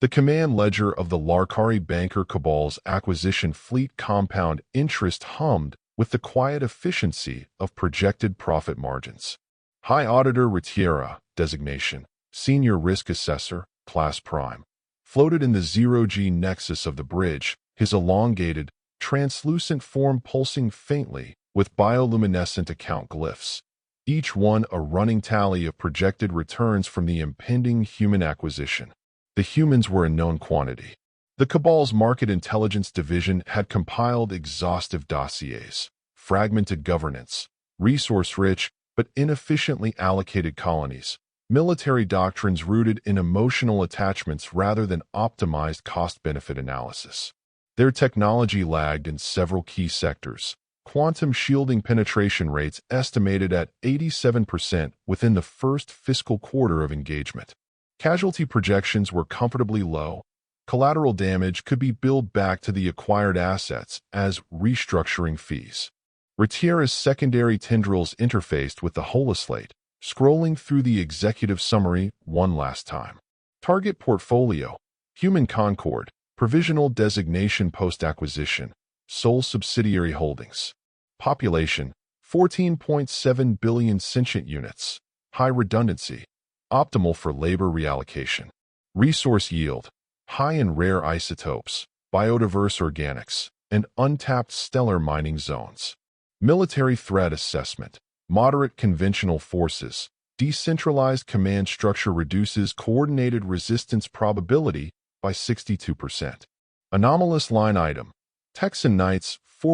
The command ledger of the Larkari banker cabal's acquisition fleet compound interest hummed with the quiet efficiency of projected profit margins. High Auditor Retiera, designation, Senior Risk Assessor, Class Prime, floated in the zero-G nexus of the bridge, his elongated, translucent form pulsing faintly with bioluminescent account glyphs, each one a running tally of projected returns from the impending human acquisition. The humans were a known quantity. The Cabal's Market Intelligence Division had compiled exhaustive dossiers, fragmented governance, resource-rich but inefficiently allocated colonies, military doctrines rooted in emotional attachments rather than optimized cost-benefit analysis. Their technology lagged in several key sectors. Quantum shielding penetration rates estimated at 87% within the first fiscal quarter of engagement. Casualty projections were comfortably low. Collateral damage could be billed back to the acquired assets as restructuring fees. Retiera's secondary tendrils interfaced with the holoslate, scrolling through the executive summary one last time. Target portfolio, Human Concord, provisional designation post-acquisition, sole subsidiary holdings. Population, 14.7 billion sentient units, high redundancy, optimal for labor reallocation. Resource yield, high in rare isotopes, biodiverse organics, and untapped stellar mining zones. Military threat assessment, moderate conventional forces, decentralized command structure reduces coordinated resistance probability by 62%. Anomalous line item, Texan Knights /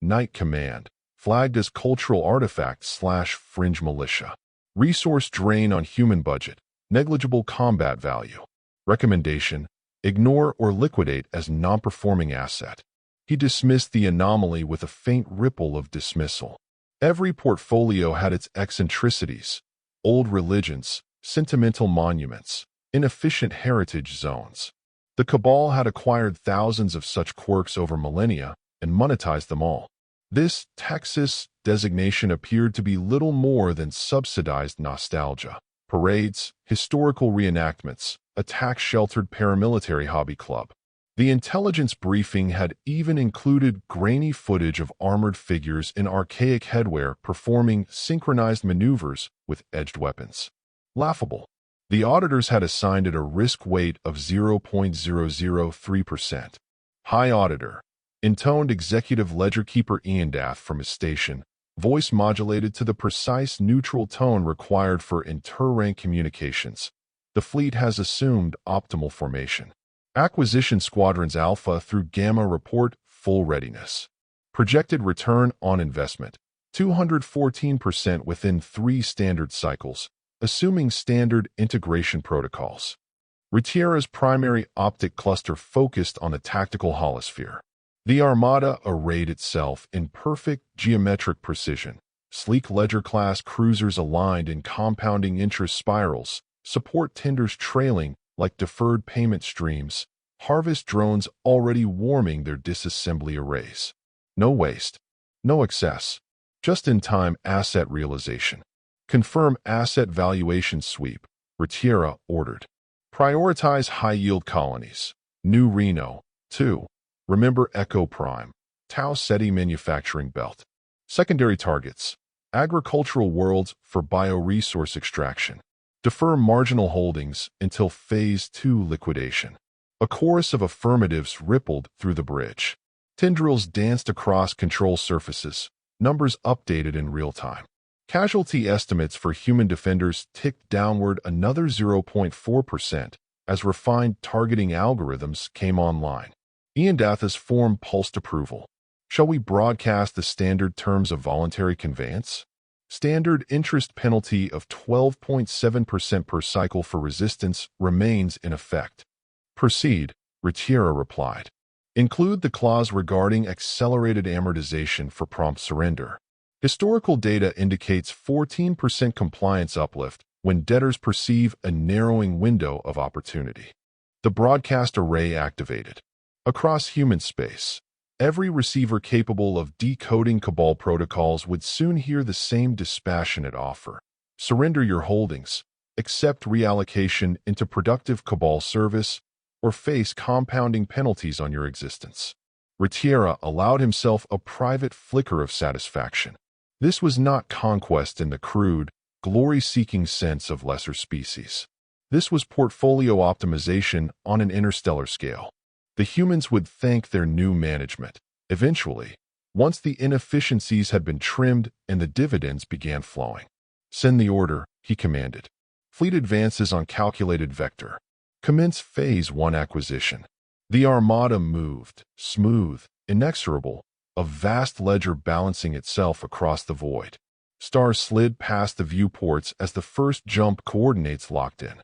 Knight Command, flagged as cultural artifact / fringe militia. Resource drain on human budget, negligible combat value. Recommendation, ignore or liquidate as non-performing asset. He dismissed the anomaly with a faint ripple of dismissal. Every portfolio had its eccentricities, old religions, sentimental monuments, inefficient heritage zones. The Cabal had acquired thousands of such quirks over millennia and monetized them all. This Texas designation appeared to be little more than subsidized nostalgia. Parades, historical reenactments, a tax-sheltered paramilitary hobby club. The intelligence briefing had even included grainy footage of armored figures in archaic headwear performing synchronized maneuvers with edged weapons. Laughable. The auditors had assigned it a risk weight of 0.003%. High Auditor, intoned executive ledger keeper Ian Dath from his station, voice modulated to the precise neutral tone required for inter-rank communications. The fleet has assumed optimal formation. Acquisition Squadrons Alpha through Gamma report full readiness. Projected return on investment, 214% within 3 standard cycles, assuming standard integration protocols. Retiera's primary optic cluster focused on the tactical holosphere. The Armada arrayed itself in perfect geometric precision. Sleek Ledger-class cruisers aligned in compounding interest spirals, support tenders trailing like deferred payment streams, harvest drones already warming their disassembly arrays. No waste, no excess, just-in-time asset realization. Confirm asset valuation sweep, Retiera ordered. Prioritize high-yield colonies. New Reno, 2. Remember Echo Prime, Tau Ceti manufacturing belt. Secondary targets, agricultural worlds for bioresource extraction. Defer marginal holdings until Phase 2 liquidation. A chorus of affirmatives rippled through the bridge. Tendrils danced across control surfaces, numbers updated in real time. Casualty estimates for human defenders ticked downward another 0.4% as refined targeting algorithms came online. Ian Dath's form pulsed approval. Shall we broadcast the standard terms of voluntary conveyance? Standard interest penalty of 12.7% per cycle for resistance remains in effect. Proceed, Retiera replied. Include the clause regarding accelerated amortization for prompt surrender. Historical data indicates 14% compliance uplift when debtors perceive a narrowing window of opportunity. The broadcast array activated. Across human space, every receiver capable of decoding Cabal protocols would soon hear the same dispassionate offer. Surrender your holdings, accept reallocation into productive cabal service, or face compounding penalties on your existence. Ritiera allowed himself a private flicker of satisfaction. This was not conquest in the crude, glory-seeking sense of lesser species. This was portfolio optimization on an interstellar scale. The humans would thank their new management, eventually, once the inefficiencies had been trimmed and the dividends began flowing. Send the order, he commanded. Fleet advances on calculated vector. Commence Phase 1 acquisition. The armada moved, smooth, inexorable, a vast ledger balancing itself across the void. Stars slid past the viewports as the first jump coordinates locked in.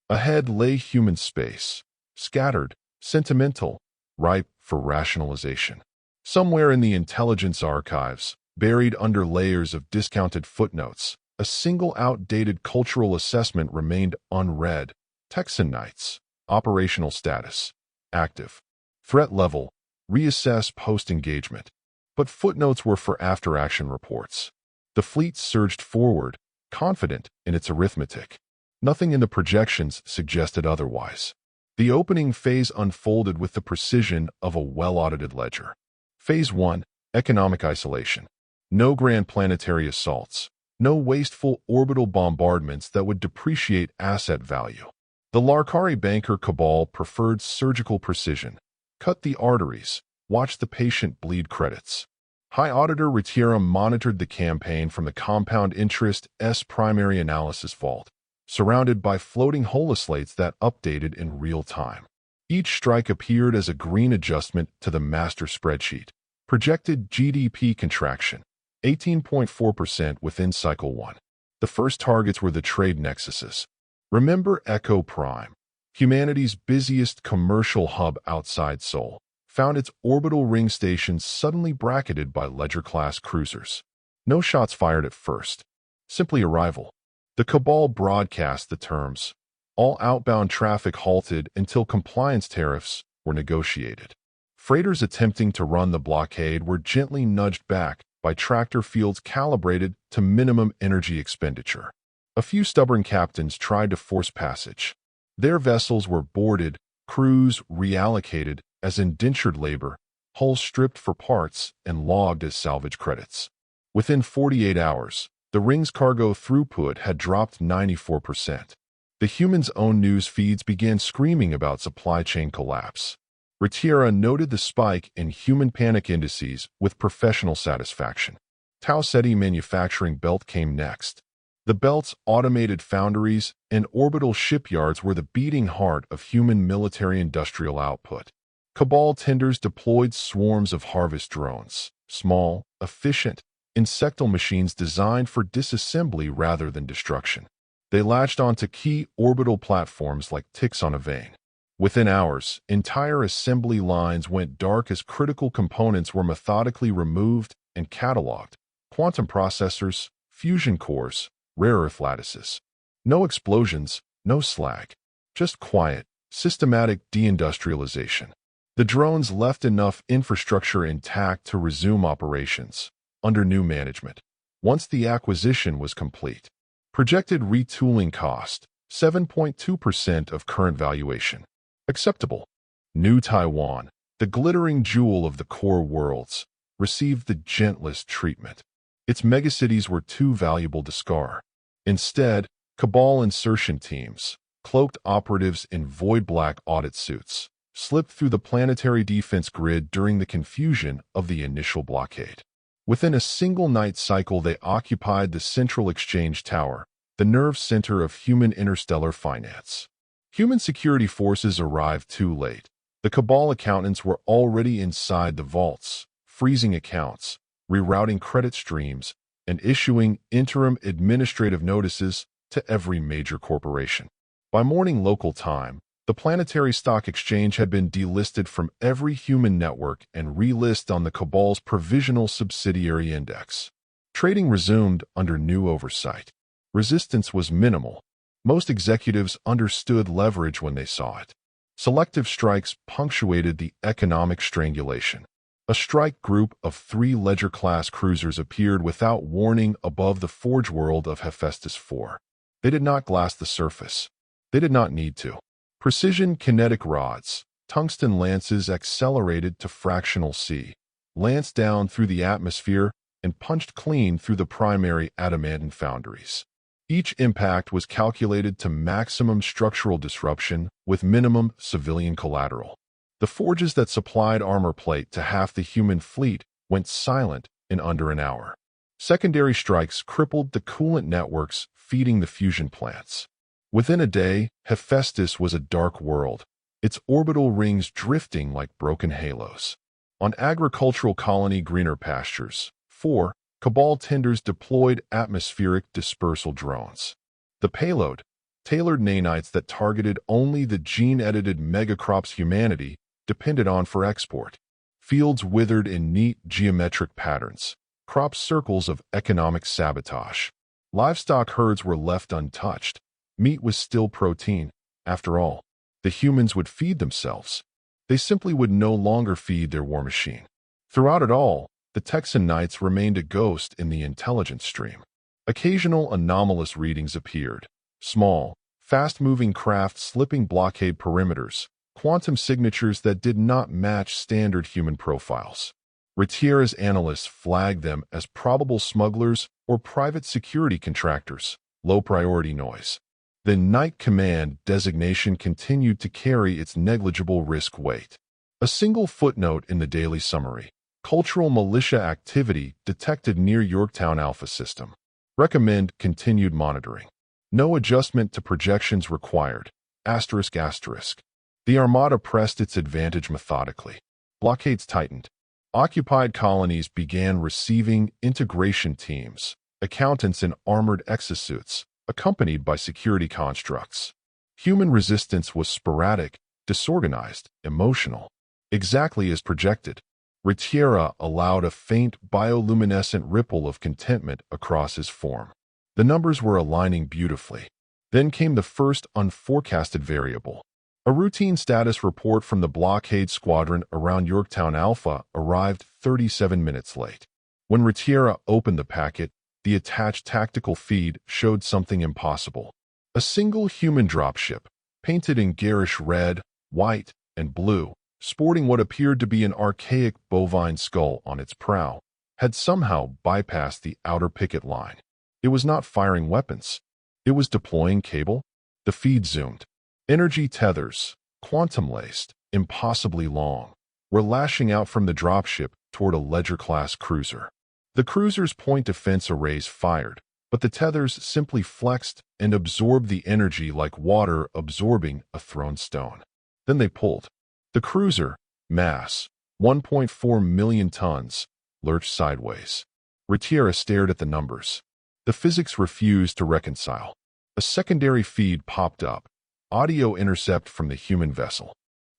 Ahead lay human space, scattered, sentimental, ripe for rationalization. Somewhere in the intelligence archives, buried under layers of discounted footnotes, a single outdated cultural assessment remained unread. Texan Knights. Operational status. Active. Threat level. Reassess post-engagement. But footnotes were for after-action reports. The fleet surged forward, confident in its arithmetic. Nothing in the projections suggested otherwise. The opening phase unfolded with the precision of a well-audited ledger. Phase 1, economic isolation. No grand planetary assaults. No wasteful orbital bombardments that would depreciate asset value. The Larkari banker cabal preferred surgical precision. Cut the arteries. Watch the patient bleed credits. High Auditor Ritiera monitored the campaign from the compound interest primary analysis vault, surrounded by floating holoslates that updated in real time. Each strike appeared as a green adjustment to the master spreadsheet. Projected GDP contraction, 18.4% within Cycle 1. The first targets were the trade nexuses. Remember Echo Prime, humanity's busiest commercial hub outside Sol, found its orbital ring stations suddenly bracketed by Ledger-class cruisers. No shots fired at first, simply arrival. The cabal broadcast the terms. All outbound traffic halted until compliance tariffs were negotiated. Freighters attempting to run the blockade were gently nudged back by tractor fields calibrated to minimum energy expenditure. A few stubborn captains tried to force passage. Their vessels were boarded, crews reallocated as indentured labor, hulls stripped for parts and logged as salvage credits. Within 48 hours, the ring's cargo throughput had dropped 94%. The humans' own news feeds began screaming about supply chain collapse. Ritiera noted the spike in human panic indices with professional satisfaction. Tau Ceti manufacturing belt came next. The belt's automated foundries and orbital shipyards were the beating heart of human military-industrial output. Cabal tenders deployed swarms of harvest drones, small, efficient, insectal machines designed for disassembly rather than destruction. They latched onto key orbital platforms like ticks on a vein. Within hours, entire assembly lines went dark as critical components were methodically removed and cataloged. Quantum processors, fusion cores, rare earth lattices. No explosions, no slag. Just quiet, systematic deindustrialization. The drones left enough infrastructure intact to resume operations under new management. Once the acquisition was complete. Projected retooling cost, 7.2% of current valuation. Acceptable. New Taiwan, the glittering jewel of the core worlds, received the gentlest treatment. Its megacities were too valuable to scar. Instead, cabal insertion teams, cloaked operatives in void-black audit suits, slipped through the planetary defense grid during the confusion of the initial blockade. Within a single night cycle, they occupied the Central Exchange Tower, the nerve center of human interstellar finance. Human security forces arrived too late. The cabal accountants were already inside the vaults, freezing accounts, rerouting credit streams, and issuing interim administrative notices to every major corporation. By morning local time, the planetary stock exchange had been delisted from every human network and relisted on the cabal's provisional subsidiary index. Trading resumed under new oversight. Resistance was minimal. Most executives understood leverage when they saw it. Selective strikes punctuated the economic strangulation. A strike group of 3 Ledger-class cruisers appeared without warning above the forge world of Hephaestus IV. They did not glass the surface. They did not need to. Precision kinetic rods, tungsten lances accelerated to fractional C, lanced down through the atmosphere and punched clean through the primary adamantine foundries. Each impact was calculated to maximum structural disruption with minimum civilian collateral. The forges that supplied armor plate to half the human fleet went silent in under an hour. Secondary strikes crippled the coolant networks feeding the fusion plants. Within a day, Hephaestus was a dark world, its orbital rings drifting like broken halos. On agricultural colony greener pastures, 4 Cabal tenders deployed atmospheric dispersal drones. The payload, tailored nanites that targeted only the gene-edited megacrops humanity depended on for export. Fields withered in neat geometric patterns, crop circles of economic sabotage. Livestock herds were left untouched. Meat was still protein. After all, the humans would feed themselves. They simply would no longer feed their war machine. Throughout it all, the Texan Knights remained a ghost in the intelligence stream. Occasional anomalous readings appeared. Small, fast-moving craft slipping blockade perimeters, quantum signatures that did not match standard human profiles. Retierra's analysts flagged them as probable smugglers or private security contractors, low-priority noise. The Knight Command designation continued to carry its negligible risk weight. A single footnote in the daily summary: cultural militia activity detected near Yorktown Alpha System. Recommend continued monitoring. No adjustment to projections required. ****. The Armada pressed its advantage methodically. Blockades tightened. Occupied colonies began receiving integration teams, accountants in armored exosuits, accompanied by security constructs. Human resistance was sporadic, disorganized, emotional. Exactly as projected, Retiera allowed a faint bioluminescent ripple of contentment across his form. The numbers were aligning beautifully. Then came the first unforecasted variable. A routine status report from the blockade squadron around Yorktown Alpha arrived 37 minutes late. When Retiera opened the packet, the attached tactical feed showed something impossible. A single human dropship, painted in garish red, white, and blue, sporting what appeared to be an archaic bovine skull on its prow, had somehow bypassed the outer picket line. It was not firing weapons. It was deploying cable. The feed zoomed. Energy tethers, quantum-laced, impossibly long, were lashing out from the dropship toward a Ledger-class cruiser. The cruiser's point defense arrays fired, but the tethers simply flexed and absorbed the energy like water absorbing a thrown stone. Then they pulled. The cruiser, mass 1.4 million tons, lurched sideways. Retiera stared at the numbers. The physics refused to reconcile. A secondary feed popped up. Audio intercept from the human vessel.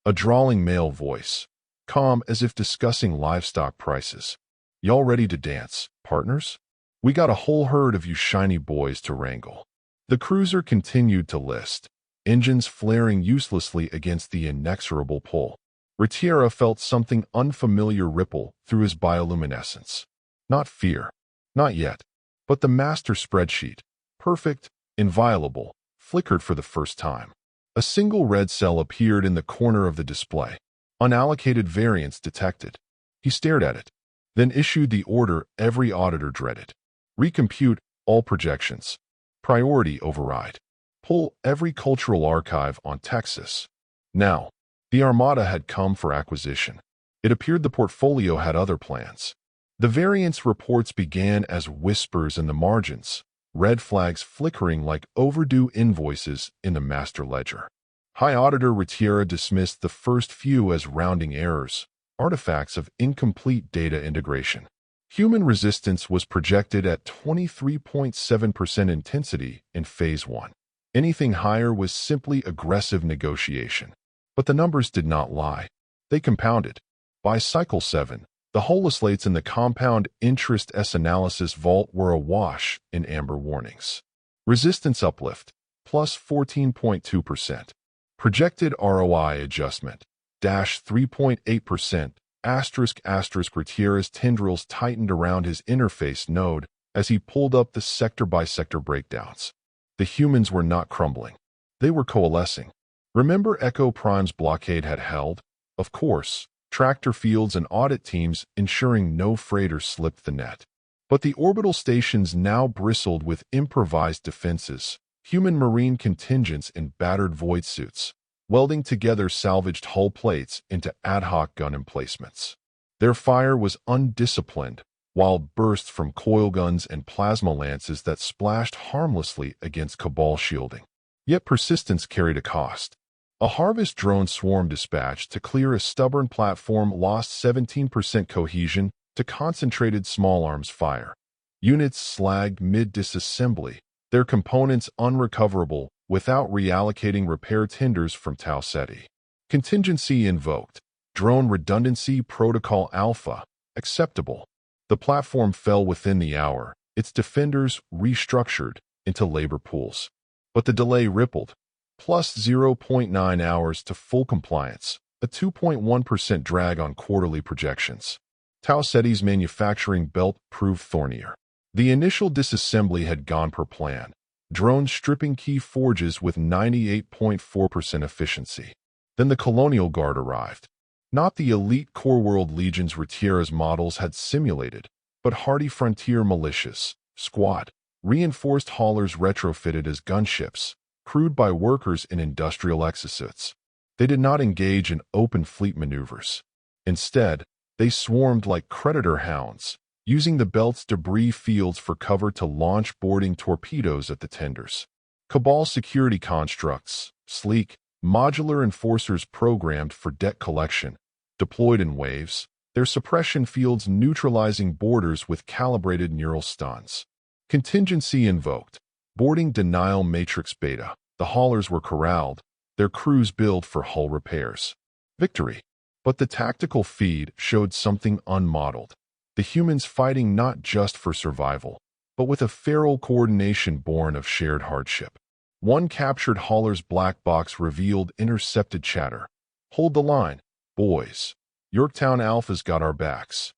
A drawling male voice, calm as if discussing livestock prices. "Y'all ready to dance, partners? We got a whole herd of you shiny boys to wrangle." The cruiser continued to list, engines flaring uselessly against the inexorable pull. Retiera felt something unfamiliar ripple through his bioluminescence. Not fear. Not yet. But the master spreadsheet, perfect, inviolable, flickered for the first time. A single red cell appeared in the corner of the display. Unallocated variance detected. He stared at it, then issued the order every auditor dreaded. Recompute all projections. Priority override. Pull every cultural archive on Texas. Now, the Armada had come for acquisition. It appeared the portfolio had other plans. The variance reports began as whispers in the margins, red flags flickering like overdue invoices in the master ledger. High Auditor Retiera dismissed the first few as rounding errors, artifacts of incomplete data integration. Human resistance was projected at 23.7% intensity in Phase 1. Anything higher was simply aggressive negotiation. But the numbers did not lie. They compounded. By Cycle 7, the holoslates in the compound interest S analysis vault were awash in amber warnings. Resistance uplift, plus 14.2%. Projected ROI adjustment, dash 3.8%, asterisk. Retiera's tendrils tightened around his interface node as he pulled up the sector-by-sector breakdowns. The humans were not crumbling. They were coalescing. Remember Echo Prime's blockade had held? Of course, tractor fields and audit teams ensuring no freighter slipped the net. But the orbital stations now bristled with improvised defenses, human marine contingents in battered void suits, welding together salvaged hull plates into ad hoc gun emplacements. Their fire was undisciplined, wild bursts from coil guns and plasma lances that splashed harmlessly against Cabal shielding. Yet persistence carried a cost. A harvest drone swarm dispatched to clear a stubborn platform lost 17% cohesion to concentrated small arms fire. Units slagged mid-disassembly, their components unrecoverable without reallocating repair tenders from Tau Ceti. Contingency invoked. Drone redundancy protocol alpha. Acceptable. The platform fell within the hour, its defenders restructured into labor pools. But the delay rippled. Plus 0.9 hours to full compliance, a 2.1% drag on quarterly projections. Tau Ceti's manufacturing belt proved thornier. The initial disassembly had gone per plan, drones stripping key forges with 98.4% efficiency. Then the Colonial Guard arrived. Not the elite Core World Legions Retiera's models had simulated, but hardy frontier militias, squad, reinforced haulers retrofitted as gunships, crewed by workers in industrial exosuits. They did not engage in open fleet maneuvers. Instead, they swarmed like predator hounds, using the belt's debris fields for cover to launch boarding torpedoes at the tenders. Cabal security constructs, sleek, modular enforcers programmed for debt collection, deployed in waves, their suppression fields neutralizing borders with calibrated neural stuns. Contingency invoked. Boarding denial matrix beta. The haulers were corralled, their crews billed for hull repairs. Victory. But the tactical feed showed something unmodeled. The humans fighting not just for survival, but with a feral coordination born of shared hardship. One captured hauler's black box revealed intercepted chatter. "Hold the line, boys. Yorktown Alpha's got our backs."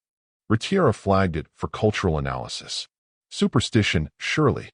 Retiera flagged it for cultural analysis. Superstition, surely.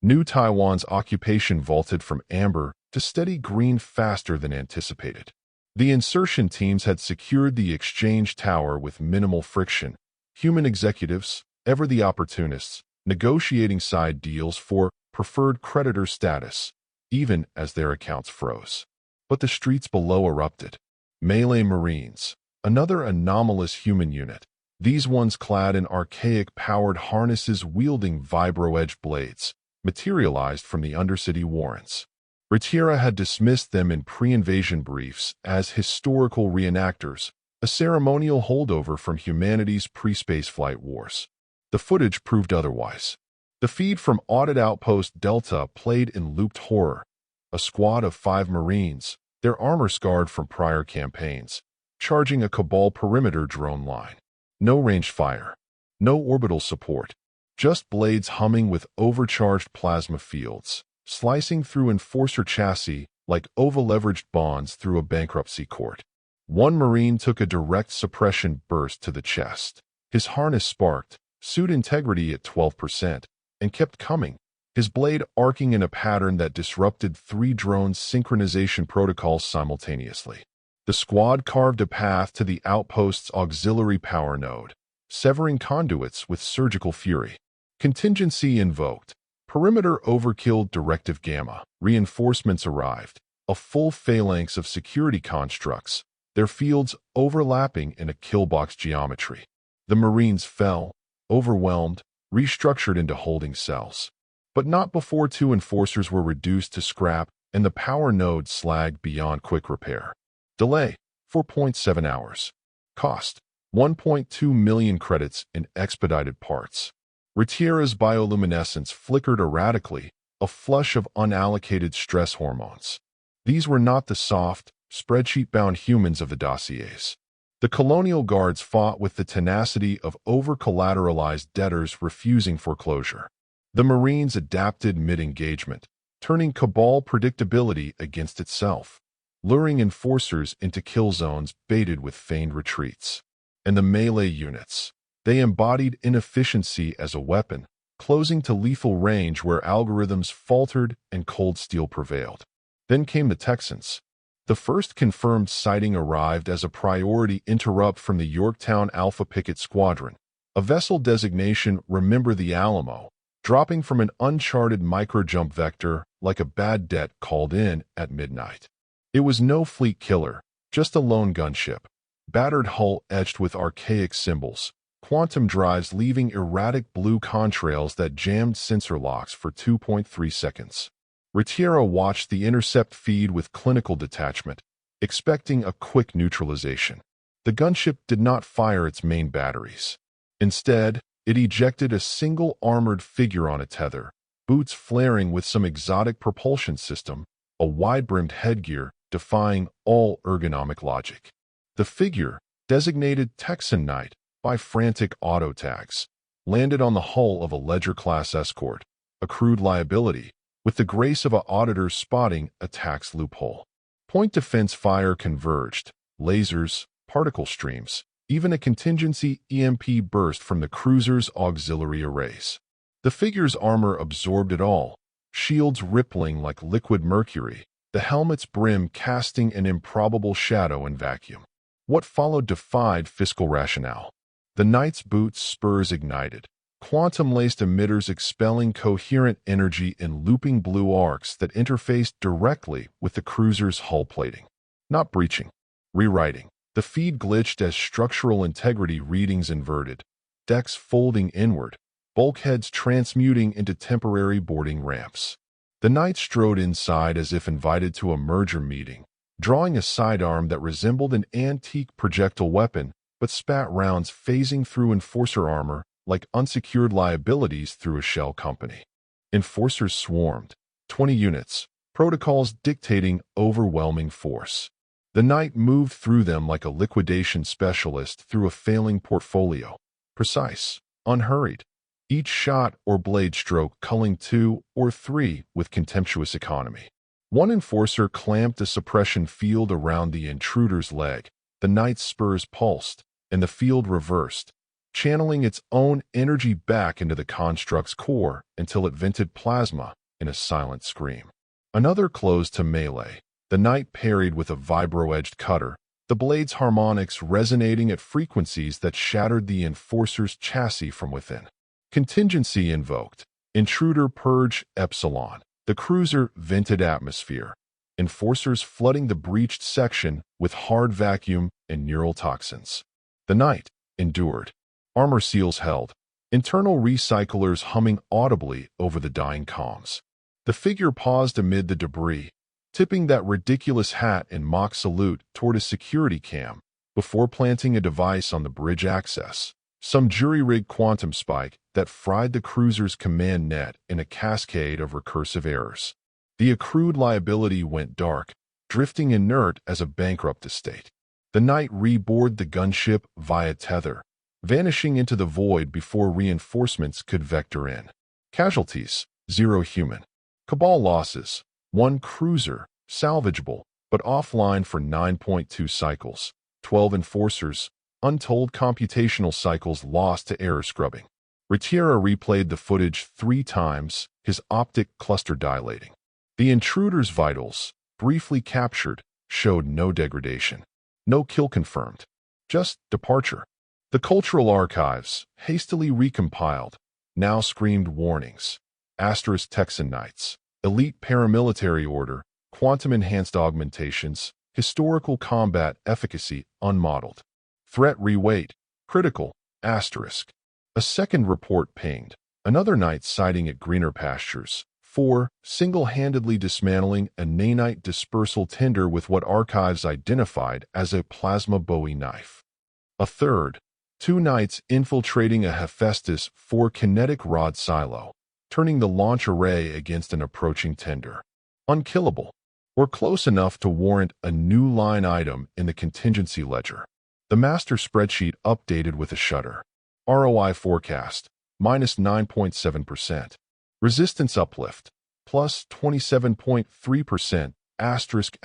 New Taiwan's occupation vaulted from amber to steady green faster than anticipated. The insertion teams had secured the exchange tower with minimal friction. Human executives, ever the opportunists, negotiating side deals for preferred creditor status, even as their accounts froze. But the streets below erupted. Melee Marines, another anomalous human unit, these ones clad in archaic-powered harnesses wielding vibro-edged blades, materialized from the Undercity warrants. Retiera had dismissed them in pre-invasion briefs as historical reenactors, a ceremonial holdover from humanity's pre-spaceflight wars. The footage proved otherwise. The feed from Audit Outpost Delta played in looped horror. A squad of 5 Marines, their armor scarred from prior campaigns, charging a Cabal perimeter drone line. No range fire. No orbital support. Just blades humming with overcharged plasma fields, slicing through enforcer chassis like over-leveraged bonds through a bankruptcy court. One Marine took a direct suppression burst to the chest. His harness sparked, suit integrity at 12%, and kept coming, his blade arcing in a pattern that disrupted 3 drones' synchronization protocols simultaneously. The squad carved a path to the outpost's auxiliary power node, severing conduits with surgical fury. Contingency invoked. Perimeter overkill Directive Gamma. Reinforcements arrived, a full phalanx of security constructs, their fields overlapping in a killbox geometry. The Marines fell, overwhelmed, restructured into holding cells. But not before 2 enforcers were reduced to scrap and the power node slagged beyond quick repair. Delay, 4.7 hours. Cost, 1.2 million credits in expedited parts. Retiera's bioluminescence flickered erratically, a flush of unallocated stress hormones. These were not the soft, spreadsheet-bound humans of the dossiers. The Colonial Guards fought with the tenacity of over-collateralized debtors refusing foreclosure. The Marines adapted mid-engagement, turning Cabal predictability against itself, luring enforcers into kill zones baited with feigned retreats. And the melee units, they embodied inefficiency as a weapon, closing to lethal range where algorithms faltered and cold steel prevailed. Then came the Texans. The first confirmed sighting arrived as a priority interrupt from the Yorktown Alpha Picket Squadron, a vessel designation Remember the Alamo, dropping from an uncharted microjump vector like a bad debt called in at midnight. It was no fleet killer, just a lone gunship, battered hull etched with archaic symbols, quantum drives leaving erratic blue contrails that jammed sensor locks for 2.3 seconds. Ritiero watched the intercept feed with clinical detachment, expecting a quick neutralization. The gunship did not fire its main batteries. Instead, it ejected a single armored figure on a tether, boots flaring with some exotic propulsion system, a wide-brimmed headgear defying all ergonomic logic. The figure, designated Texan Knight by frantic auto tags, landed on the hull of a Ledger-class escort, a crude liability, with the grace of an auditor spotting a tax loophole. Point defense fire converged, lasers, particle streams, even a contingency EMP burst from the cruiser's auxiliary arrays. The figure's armor absorbed it all, shields rippling like liquid mercury, the helmet's brim casting an improbable shadow in vacuum. What followed defied fiscal rationale. The knight's boots' spurs ignited, quantum-laced emitters expelling coherent energy in looping blue arcs that interfaced directly with the cruiser's hull plating. Not breaching, rewriting. The feed glitched as structural integrity readings inverted, decks folding inward, bulkheads transmuting into temporary boarding ramps. The knight strode inside as if invited to a merger meeting, drawing a sidearm that resembled an antique projectile weapon but spat rounds phasing through enforcer armor like unsecured liabilities through a shell company. Enforcers swarmed, 20 units, protocols dictating overwhelming force. The knight moved through them like a liquidation specialist through a failing portfolio, precise, unhurried, each shot or blade stroke culling 2 or 3 with contemptuous economy. One enforcer clamped a suppression field around the intruder's leg, the knight's spurs pulsed, and the field reversed, channeling its own energy back into the construct's core until it vented plasma in a silent scream. Another closed to melee. The knight parried with a vibro-edged cutter, the blade's harmonics resonating at frequencies that shattered the enforcer's chassis from within. Contingency invoked. Intruder purge Epsilon. The cruiser vented atmosphere. Enforcers flooding the breached section with hard vacuum and neural toxins. The knight endured. Armor seals held. Internal recyclers humming audibly over the dying comms. The figure paused amid the debris, tipping that ridiculous hat in mock salute toward a security cam before planting a device on the bridge access, some jury-rigged quantum spike that fried the cruiser's command net in a cascade of recursive errors. The accrued liability went dark, drifting inert as a bankrupt estate. The knight reboarded the gunship via tether, vanishing into the void before reinforcements could vector in. Casualties, 0 human. Cabal losses, 1 cruiser, salvageable, but offline for 9.2 cycles, 12 enforcers, untold computational cycles lost to error scrubbing. Ritiero replayed the footage 3 times, his optic cluster dilating. The intruder's vitals, briefly captured, showed no degradation. No kill confirmed. Just departure. The cultural archives, hastily recompiled, now screamed warnings. Asterisk Texan Knights. Elite paramilitary order, quantum-enhanced augmentations, historical combat efficacy unmodeled. Threat reweight, critical, asterisk. A second report pinged. Another knight sighting at greener pastures. 4. Single-handedly dismantling a nanite dispersal tinder with what archives identified as a plasma Bowie knife. A third. 2 knights infiltrating a Hephaestus 4 kinetic rod silo, turning the launch array against an approaching tender. Unkillable, or close enough to warrant a new line item in the contingency ledger. The master spreadsheet updated with a shudder. ROI forecast, minus 9.7%. Resistance uplift, plus 27.3%, asterisk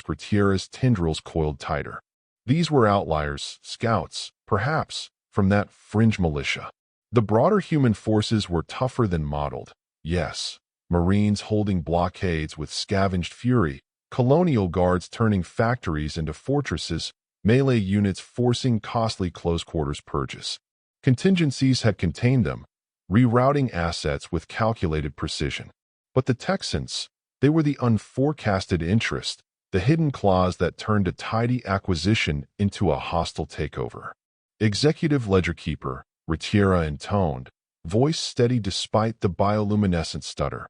Ritiera's tendrils coiled tighter. These were outliers, scouts, perhaps, from that fringe militia. The broader human forces were tougher than modeled. Yes, Marines holding blockades with scavenged fury, colonial guards turning factories into fortresses, melee units forcing costly close-quarters purges. Contingencies had contained them, rerouting assets with calculated precision. But the Texans, they were the unforecasted interest, the hidden clause that turned a tidy acquisition into a hostile takeover. Executive Ledger Keeper, Retiera intoned, voice steady despite the bioluminescent stutter.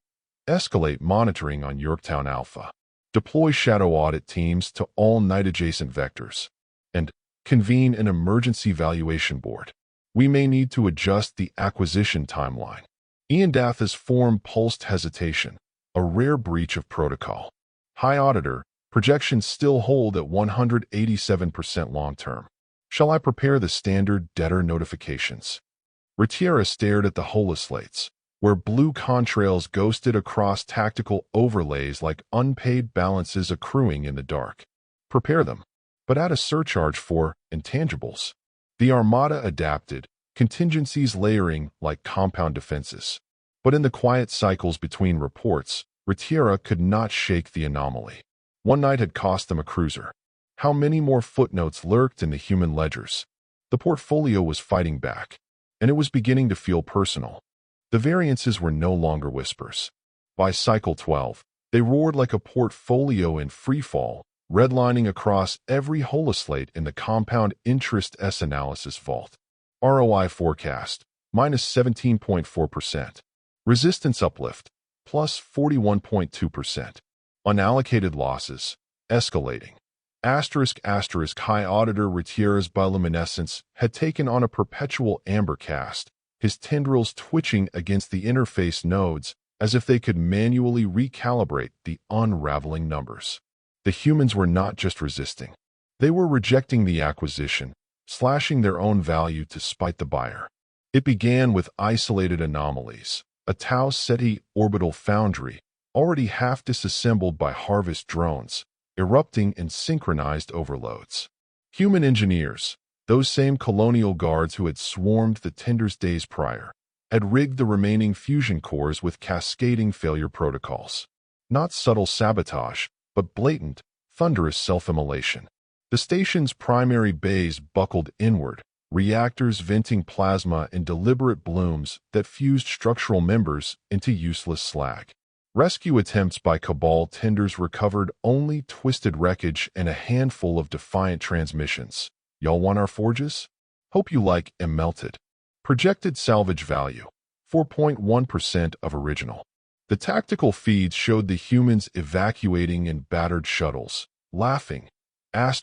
Escalate monitoring on Yorktown Alpha. Deploy shadow audit teams to all night-adjacent vectors. And convene an emergency valuation board. We may need to adjust the acquisition timeline. Ian Datha's form pulsed hesitation, a rare breach of protocol. High Auditor, projections still hold at 187% long-term. Shall I prepare the standard debtor notifications? Retiera stared at the holoslates, where blue contrails ghosted across tactical overlays like unpaid balances accruing in the dark. Prepare them, but add a surcharge for intangibles. The Armada adapted, contingencies layering like compound defenses. But in the quiet cycles between reports, Retiera could not shake the anomaly. One night had cost them a cruiser. How many more footnotes lurked in the human ledgers? The portfolio was fighting back, and it was beginning to feel personal. The variances were no longer whispers. By cycle 12, they roared like a portfolio in freefall, redlining across every holoslate in the compound interest S analysis vault. ROI forecast, minus 17.4%. Resistance uplift, plus 41.2%. Unallocated losses, escalating. High Auditor Retiera's bioluminescence had taken on a perpetual amber cast, his tendrils twitching against the interface nodes as if they could manually recalibrate the unraveling numbers. The humans were not just resisting. They were rejecting the acquisition, slashing their own value to spite the buyer. It began with isolated anomalies, a Tau Ceti orbital foundry, already half disassembled by harvest drones, erupting in synchronized overloads. Human engineers, those same colonial guards who had swarmed the tenders days prior, had rigged the remaining fusion cores with cascading failure protocols. Not subtle sabotage, but blatant, thunderous self-immolation. The station's primary bays buckled inward, reactors venting plasma in deliberate blooms that fused structural members into useless slag. Rescue attempts by Cabal tenders recovered only twisted wreckage and a handful of defiant transmissions. Y'all want our forges? Hope you like melted. Projected salvage value, 4.1% of original. The tactical feeds showed the humans evacuating in battered shuttles, laughing, as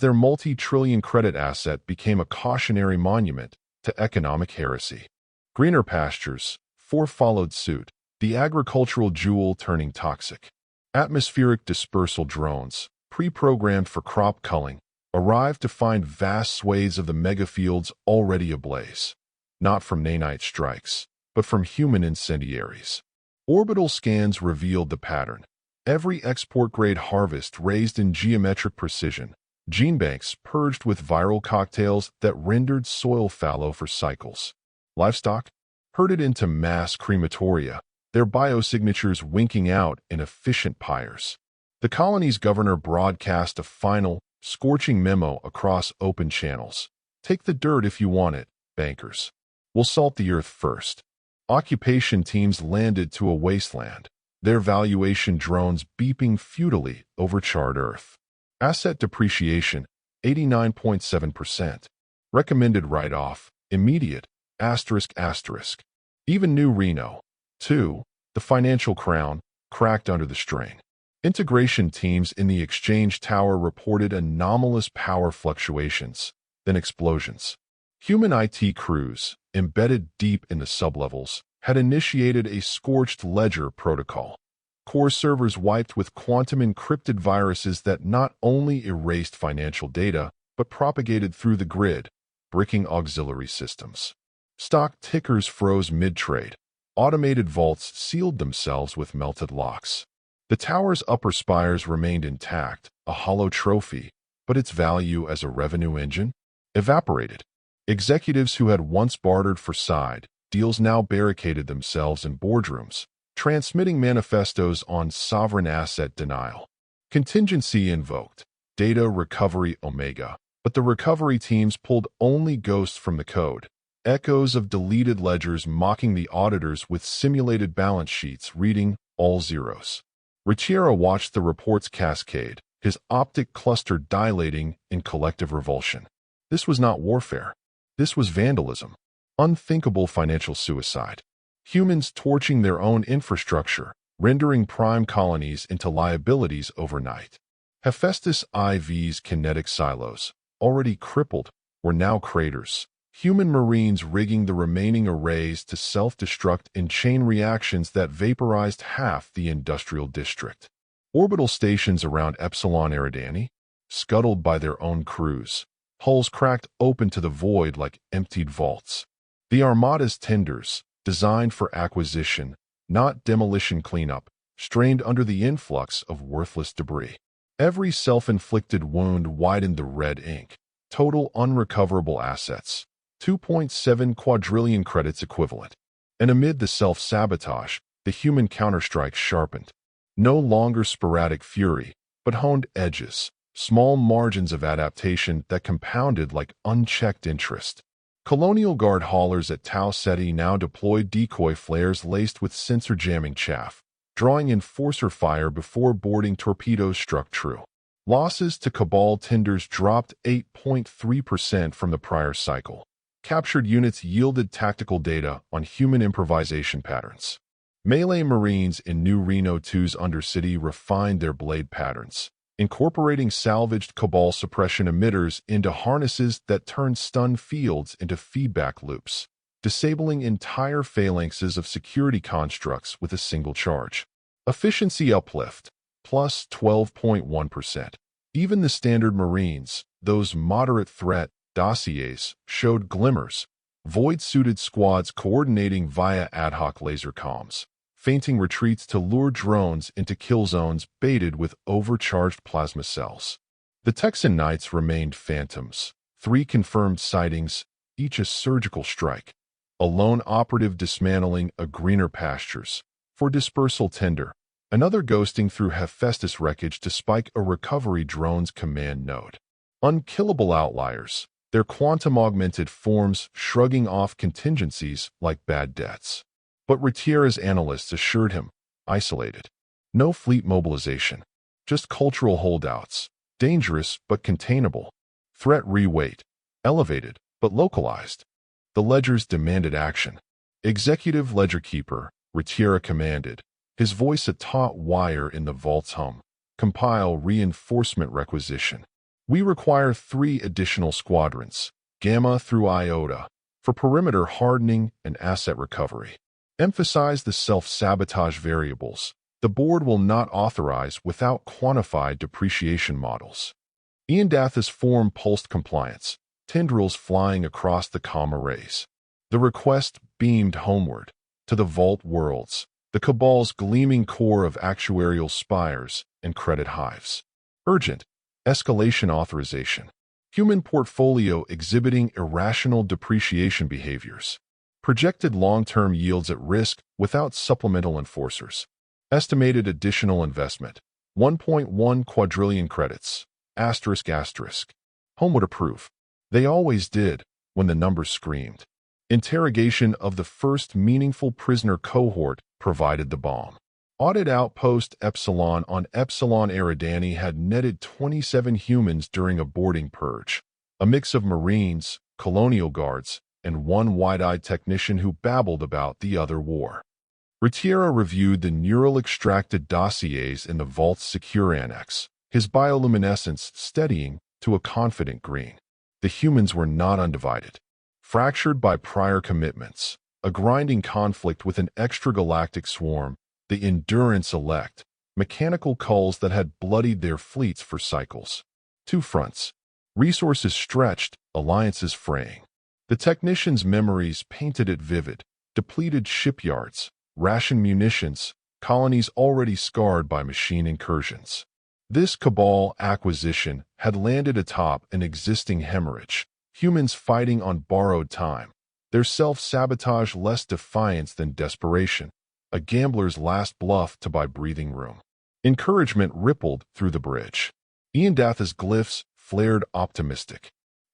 their multi-trillion credit asset became a cautionary monument to economic heresy. Greener pastures, 4 followed suit, the agricultural jewel turning toxic. Atmospheric dispersal drones, pre-programmed for crop culling, arrived to find vast swathes of the megafields already ablaze. Not from nanite strikes, but from human incendiaries. Orbital scans revealed the pattern. Every export-grade harvest raised in geometric precision, gene banks purged with viral cocktails that rendered soil fallow for cycles. Livestock herded into mass crematoria, their biosignatures winking out in efficient pyres. The colony's governor broadcast a final, scorching memo across open channels. Take the dirt if you want it, bankers. We'll salt the earth first. Occupation teams landed to a wasteland, their valuation drones beeping futilely over charred earth. Asset depreciation, 89.7%. Recommended write-off, immediate, ***. Even new Reno, 2, the financial crown, cracked under the strain. Integration teams in the exchange tower reported anomalous power fluctuations, then explosions. Human IT crews, embedded deep in the sublevels, had initiated a scorched ledger protocol. Core servers wiped with quantum-encrypted viruses that not only erased financial data, but propagated through the grid, bricking auxiliary systems. Stock tickers froze mid-trade. Automated vaults sealed themselves with melted locks. The tower's upper spires remained intact, a hollow trophy, but its value as a revenue engine evaporated. Executives who had once bartered for side deals now barricaded themselves in boardrooms, transmitting manifestos on sovereign asset denial. Contingency invoked. Data recovery omega. But the recovery teams pulled only ghosts from the code. Echoes of deleted ledgers mocking the auditors with simulated balance sheets reading all zeros. Ricciera watched the reports cascade, his optic cluster dilating in collective revulsion. This was not warfare. This was vandalism. Unthinkable financial suicide. Humans torching their own infrastructure, rendering prime colonies into liabilities overnight. Hephaestus IV's kinetic silos, already crippled, were now craters. Human marines rigging the remaining arrays to self-destruct in chain reactions that vaporized half the industrial district. Orbital stations around Epsilon Eridani, scuttled by their own crews, hulls cracked open to the void like emptied vaults. The Armada's tenders, designed for acquisition, not demolition cleanup, strained under the influx of worthless debris. Every self-inflicted wound widened the red ink. Total unrecoverable assets, 2.7 quadrillion credits equivalent. And amid the self-sabotage, the human counterstrike sharpened. No longer sporadic fury, but honed edges, small margins of adaptation that compounded like unchecked interest. Colonial Guard haulers at Tau Ceti now deployed decoy flares laced with sensor-jamming chaff, drawing enforcer fire before boarding torpedoes struck true. Losses to Cabal tenders dropped 8.3% from the prior cycle. Captured units yielded tactical data on human improvisation patterns. Melee Marines in New Reno 2's Undercity refined their blade patterns, incorporating salvaged Cabal suppression emitters into harnesses that turned stun fields into feedback loops, disabling entire phalanxes of security constructs with a single charge. Efficiency uplift, plus 12.1%. Even the standard Marines, those moderate threat dossiers, showed glimmers, void-suited squads coordinating via ad hoc laser comms, feinting retreats to lure drones into kill zones baited with overcharged plasma cells. The Texan Knights remained phantoms, 3 confirmed sightings, each a surgical strike. A lone operative dismantling a greener pastures. For dispersal tender, another ghosting through Hephaestus wreckage to spike a recovery drone's command node. Unkillable outliers, their quantum-augmented forms shrugging off contingencies like bad debts. But Ricciera's analysts assured him, isolated. No fleet mobilization, just cultural holdouts, dangerous but containable. Threat reweight, elevated but localized. The ledgers demanded action. Executive ledger keeper, Ricciera commanded, his voice a taut wire in the vault's hum. Compile reinforcement requisition. We require 3 additional squadrons, Gamma through Iota, for perimeter hardening and asset recovery. Emphasize the self-sabotage variables. The board will not authorize without quantified depreciation models. Iandatha's form pulsed compliance, tendrils flying across the comm arrays. The request beamed homeward, to the vault worlds, the Cabal's gleaming core of actuarial spires and credit hives. Urgent. Escalation authorization. Human portfolio exhibiting irrational depreciation behaviors. Projected long-term yields at risk without supplemental enforcers. Estimated additional investment. 1.1 quadrillion credits. Asterisk asterisk. Home would approve. They always did, when the numbers screamed. Interrogation of the first meaningful prisoner cohort provided the bomb. Audit Outpost Epsilon on Epsilon Eridani had netted 27 humans during a boarding purge, a mix of Marines, Colonial Guards, and one wide-eyed technician who babbled about the other war. Ricciera reviewed the neural-extracted dossiers in the vault's secure annex, his bioluminescence steadying to a confident green. The humans were not undivided. Fractured by prior commitments, a grinding conflict with an extragalactic swarm, the Endurance elect, mechanical culls that had bloodied their fleets for cycles. 2 fronts. Resources stretched, alliances fraying. The technicians' memories painted it vivid, depleted shipyards, rationed munitions, colonies already scarred by machine incursions. This Cabal acquisition had landed atop an existing hemorrhage, humans fighting on borrowed time, their self-sabotage less defiance than desperation, a gambler's last bluff to buy breathing room. Encouragement rippled through the bridge. Iandath's glyphs flared optimistic.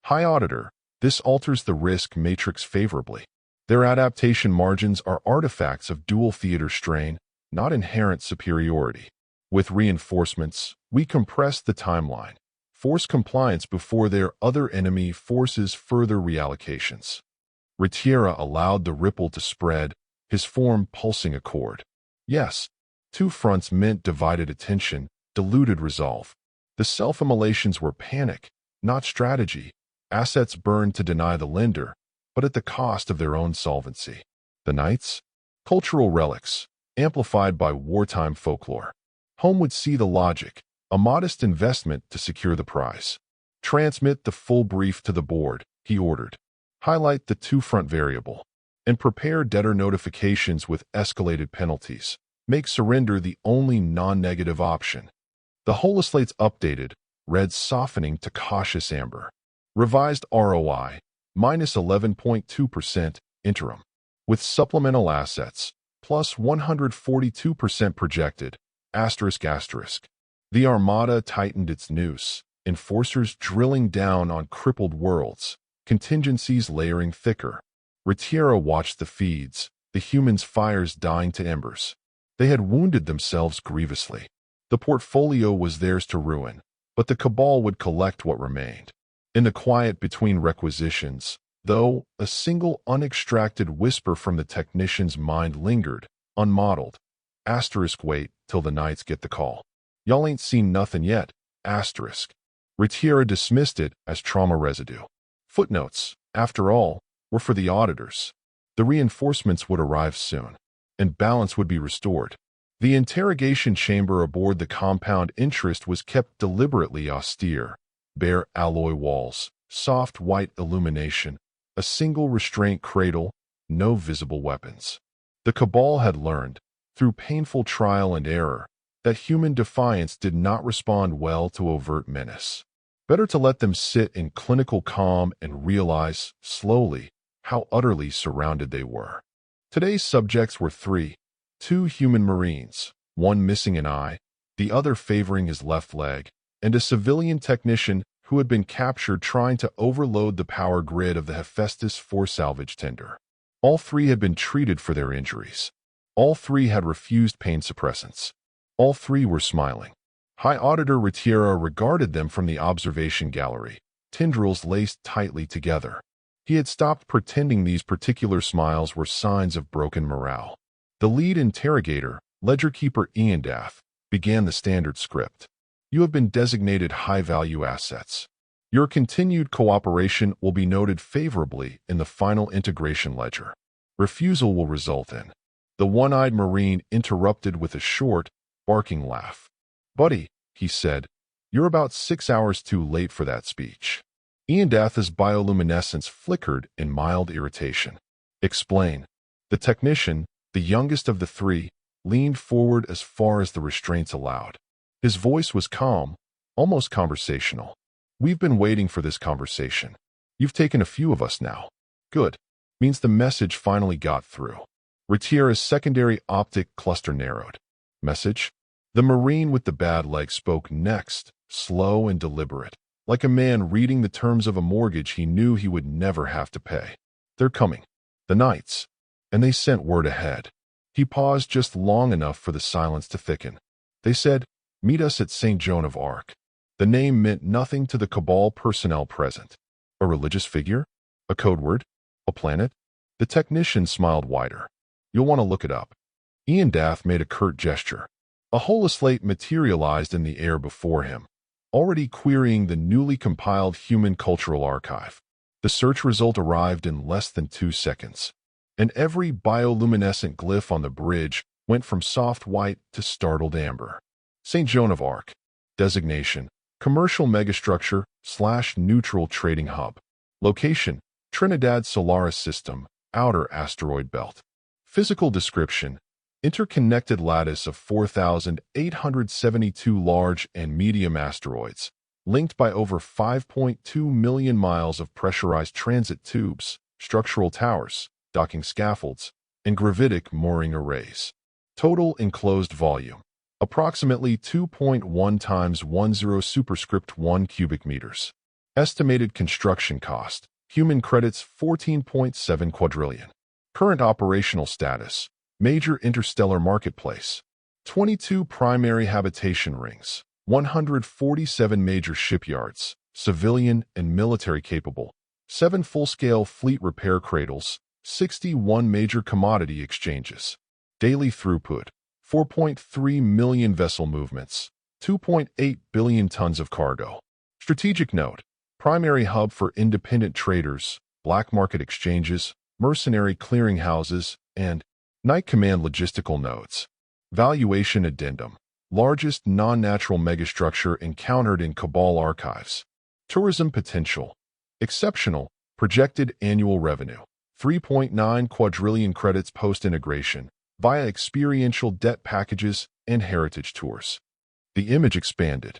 High Auditor, this alters the risk matrix favorably. Their adaptation margins are artifacts of dual theater strain, not inherent superiority. With reinforcements, we compress the timeline, force compliance before their other enemy forces further reallocations. Ritiera allowed the ripple to spread, his form pulsing a chord. Yes, two fronts meant divided attention, diluted resolve. The self-immolations were panic, not strategy, assets burned to deny the lender, but at the cost of their own solvency. The Knights? Cultural relics, amplified by wartime folklore. Home would see the logic, a modest investment to secure the prize. Transmit the full brief to the board, he ordered. Highlight the two-front variable, and prepare debtor notifications with escalated penalties. Make surrender the only non-negative option. The holoslates updated, red softening to cautious amber. Revised ROI, minus 11.2% interim. With supplemental assets, plus 142% projected, asterisk asterisk. The Armada tightened its noose, enforcers drilling down on crippled worlds, contingencies layering thicker. Ritiera watched the feeds, the humans' fires dying to embers. They had wounded themselves grievously. The portfolio was theirs to ruin, but the Cabal would collect what remained. In the quiet between requisitions, though, a single unextracted whisper from the technician's mind lingered, unmodeled. Asterisk wait till the Knights get the call. Y'all ain't seen nothing yet, asterisk. Ritiera dismissed it as trauma residue. Footnotes, after all, were for the auditors. The reinforcements would arrive soon, and balance would be restored. The interrogation chamber aboard the compound interest was kept deliberately austere. Bare alloy walls, soft white illumination, a single restraint cradle, no visible weapons. The Cabal had learned, through painful trial and error, that human defiance did not respond well to overt menace. Better to let them sit in clinical calm and realize, slowly, how utterly surrounded they were. Today's subjects were three: two human Marines, one missing an eye, the other favoring his left leg, and a civilian technician who had been captured trying to overload the power grid of the Hephaestus 4 salvage tender. All three had been treated for their injuries. All three had refused pain suppressants. All three were smiling. High Auditor Ritiera regarded them from the observation gallery, tendrils laced tightly together. He had stopped pretending these particular smiles were signs of broken morale. The lead interrogator, Ledgerkeeper Iandath, began the standard script. You have been designated high-value assets. Your continued cooperation will be noted favorably in the final integration ledger. Refusal will result in. The one-eyed Marine interrupted with a short, barking laugh. Buddy, he said, you're about 6 hours too late for that speech. Iandath's bioluminescence flickered in mild irritation. Explain. The technician, the youngest of the three, leaned forward as far as the restraints allowed. His voice was calm, almost conversational. We've been waiting for this conversation. You've taken a few of us now. Good. Means the message finally got through. Ritiera's secondary optic cluster narrowed. Message? The Marine with the bad leg spoke next, slow and deliberate, like a man reading the terms of a mortgage he knew he would never have to pay. They're coming. The Knights. And they sent word ahead. He paused just long enough for the silence to thicken. They said, meet us at St. Joan of Arc. The name meant nothing to the Cabal personnel present. A religious figure? A code word? A planet? The technician smiled wider. You'll want to look it up. Iandath made a curt gesture. A holoslate materialized in the air before him, already querying the newly compiled Human Cultural Archive. The search result arrived in less than 2 seconds, and every bioluminescent glyph on the bridge went from soft white to startled amber. St. Joan of Arc. Designation: Commercial Megastructure / Neutral Trading Hub. Location: Trinidad Solaris System, Outer Asteroid Belt. Physical description: interconnected lattice of 4,872 large and medium asteroids, linked by over 5.2 million miles of pressurized transit tubes, structural towers, docking scaffolds, and gravitic mooring arrays. Total enclosed volume, approximately 2.1 times 10 superscript 1 cubic meters. Estimated construction cost, human credits 14.7 quadrillion. Current operational status, major interstellar marketplace. 22 primary habitation rings, 147 major shipyards, civilian and military capable, 7 full-scale fleet repair cradles, 61 major commodity exchanges. Daily throughput, 4.3 million vessel movements, 2.8 billion tons of cargo. Strategic note, primary hub for independent traders, black market exchanges, mercenary clearinghouses, and night command logistical nodes. Valuation addendum, largest non-natural megastructure encountered in Cabal archives. Tourism potential, exceptional, projected annual revenue, 3.9 quadrillion credits post-integration, via experiential debt packages and heritage tours. The image expanded.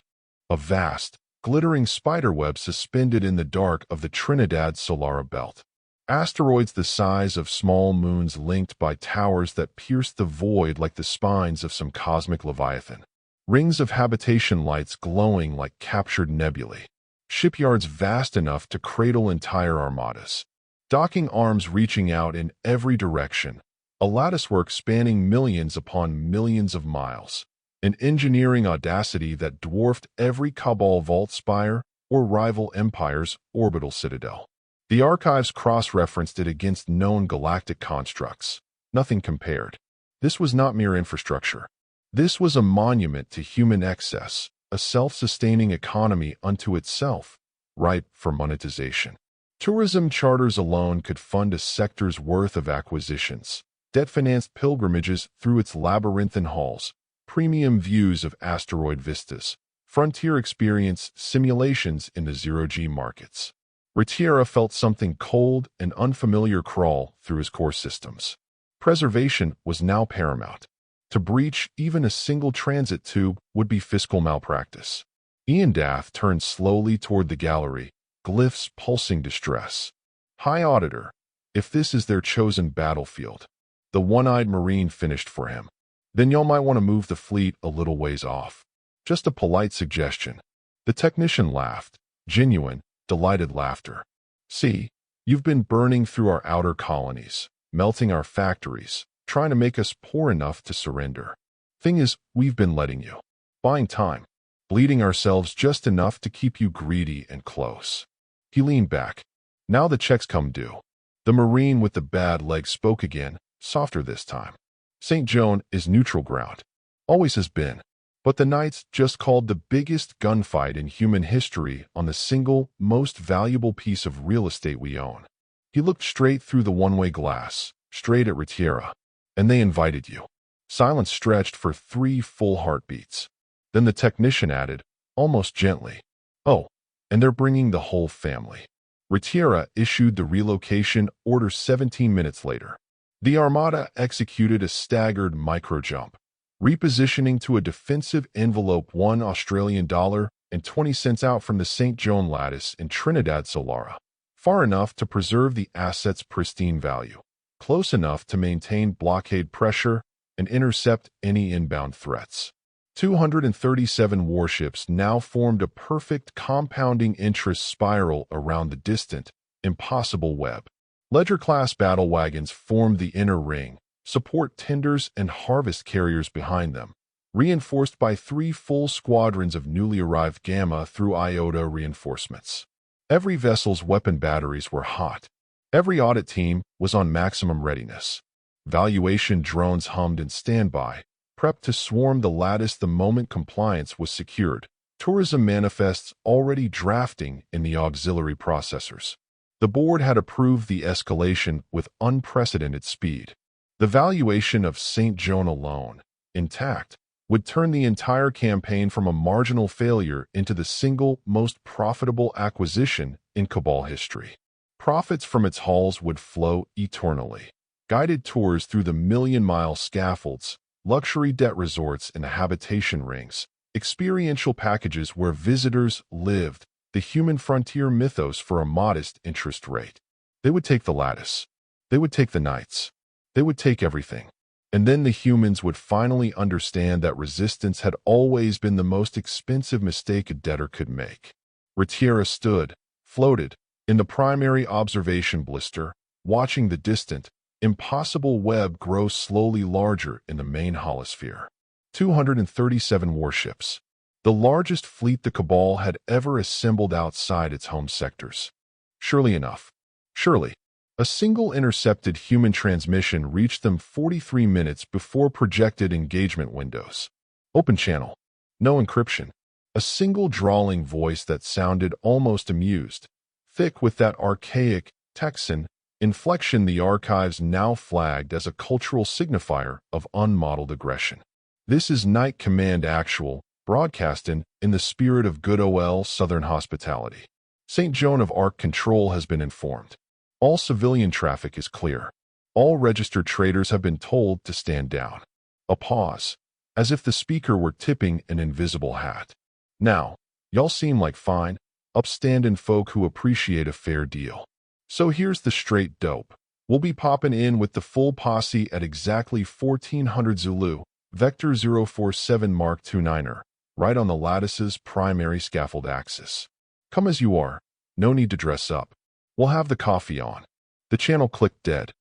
A vast, glittering spiderweb suspended in the dark of the Trinidad Solara Belt. Asteroids the size of small moons linked by towers that pierced the void like the spines of some cosmic leviathan. Rings of habitation lights glowing like captured nebulae. Shipyards vast enough to cradle entire armadas. Docking arms reaching out in every direction. A latticework spanning millions upon millions of miles. An engineering audacity that dwarfed every Cabal vault spire or rival empire's orbital citadel. The archives cross-referenced it against known galactic constructs. Nothing compared. This was not mere infrastructure. This was a monument to human excess, a self-sustaining economy unto itself, ripe for monetization. Tourism charters alone could fund a sector's worth of acquisitions, debt-financed pilgrimages through its labyrinthine halls, premium views of asteroid vistas, frontier experience simulations in the zero-G markets. Ritiera felt something cold and unfamiliar crawl through his core systems. Preservation was now paramount. To breach even a single transit tube would be fiscal malpractice. Ian Dath turned slowly toward the gallery, glyphs pulsing distress. High Auditor, if this is their chosen battlefield. The one-eyed Marine finished for him. Then y'all might want to move the fleet a little ways off. Just a polite suggestion. The technician laughed, genuine, delighted laughter. See, you've been burning through our outer colonies, melting our factories, trying to make us poor enough to surrender. Thing is, we've been letting you. Buying time. Bleeding ourselves just enough to keep you greedy and close. He leaned back. Now the checks come due. The Marine with the bad leg spoke again, softer this time. St. Joan is neutral ground. Always has been. But the Knights just called the biggest gunfight in human history on the single, most valuable piece of real estate we own. He looked straight through the one-way glass, straight at Ritiera. And they invited you. Silence stretched for 3 full heartbeats. Then the technician added, almost gently, "Oh, and they're bringing the whole family." Ritiera issued the relocation order 17 minutes later. The Armada executed a staggered micro-jump, repositioning to a defensive envelope $1.20 out from the St. Joan lattice in Trinidad Solara, far enough to preserve the asset's pristine value, close enough to maintain blockade pressure and intercept any inbound threats. 237 warships now formed a perfect compounding interest spiral around the distant, impossible web. Ledger-class battle wagons formed the inner ring, support tenders and harvest carriers behind them, reinforced by 3 full squadrons of newly arrived Gamma through Iota reinforcements. Every vessel's weapon batteries were hot. Every audit team was on maximum readiness. Valuation drones hummed in standby, prepped to swarm the lattice the moment compliance was secured. Tourism manifests already drafting in the auxiliary processors. The board had approved the escalation with unprecedented speed. The valuation of St. Joan alone, intact, would turn the entire campaign from a marginal failure into the single most profitable acquisition in Cabal history. Profits from its hulls would flow eternally. Guided tours through the million-mile scaffolds, luxury debt resorts and habitation rings, experiential packages where visitors lived the human frontier mythos for a modest interest rate. They would take the lattice. They would take the knights. They would take everything. And then the humans would finally understand that resistance had always been the most expensive mistake a debtor could make. Retiera stood, floated, in the primary observation blister, watching the distant, impossible web grow slowly larger in the main holosphere. 237 warships. The largest fleet the Cabal had ever assembled outside its home sectors. Surely enough. Surely. A single intercepted human transmission reached them 43 minutes before projected engagement windows. Open channel. No encryption. A single drawling voice that sounded almost amused, thick with that archaic, Texan inflection the archives now flagged as a cultural signifier of unmodeled aggression. This is Night Command Actual, broadcasting in the spirit of good OL Southern hospitality. St. Joan of Arc Control has been informed. All civilian traffic is clear. All registered traders have been told to stand down. A pause, as if the speaker were tipping an invisible hat. Now, y'all seem like fine, upstanding folk who appreciate a fair deal. So here's the straight dope. We'll be popping in with the full posse at exactly 1400 Zulu, Vector 047 Mark 29er, right on the lattice's primary scaffold axis. Come as you are, no need to dress up. We'll have the coffee on. The channel clicked dead.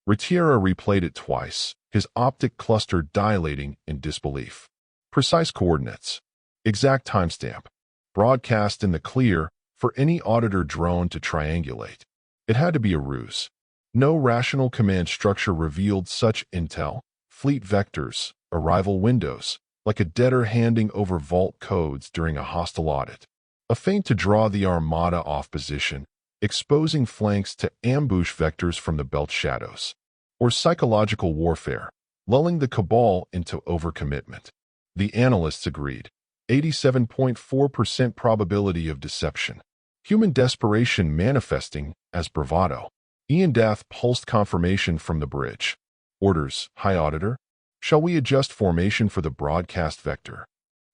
Retiera replayed it twice, his optic cluster dilating in disbelief. Precise coordinates. Exact timestamp. Broadcast in the clear for any auditor drone to triangulate. It had to be a ruse. No rational command structure revealed such intel. Fleet vectors, arrival windows, like a debtor handing over vault codes during a hostile audit. A feint to draw the armada off position, exposing flanks to ambush vectors from the belt shadows. Or psychological warfare, lulling the Cabal into overcommitment. The analysts agreed. 87.4% probability of deception. Human desperation manifesting as bravado. Ian Dath pulsed confirmation from the bridge. Orders, High Auditor. Shall we adjust formation for the broadcast vector?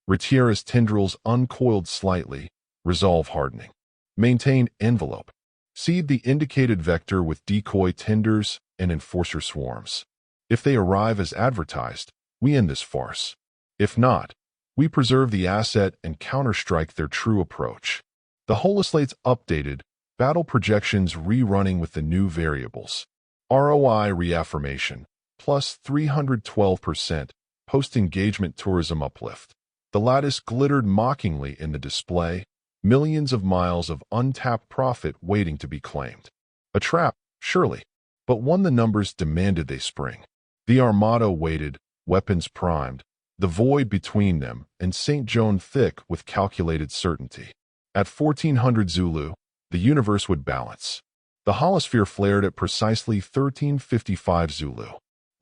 Retiera's tendrils uncoiled slightly, resolve hardening. Maintain envelope. Seed the indicated vector with decoy tenders and enforcer swarms. If they arrive as advertised, we end this farce. If not, we preserve the asset and counterstrike their true approach. The holoslate's updated, battle projections rerunning with the new variables. ROI reaffirmation, plus 312%, post-engagement tourism uplift. The lattice glittered mockingly in the display, millions of miles of untapped profit waiting to be claimed. A trap, surely, but one the numbers demanded they spring. The Armada waited, weapons primed, the void between them and St. Joan thick with calculated certainty. At 1400 Zulu, the universe would balance. The holosphere flared at precisely 1355 Zulu.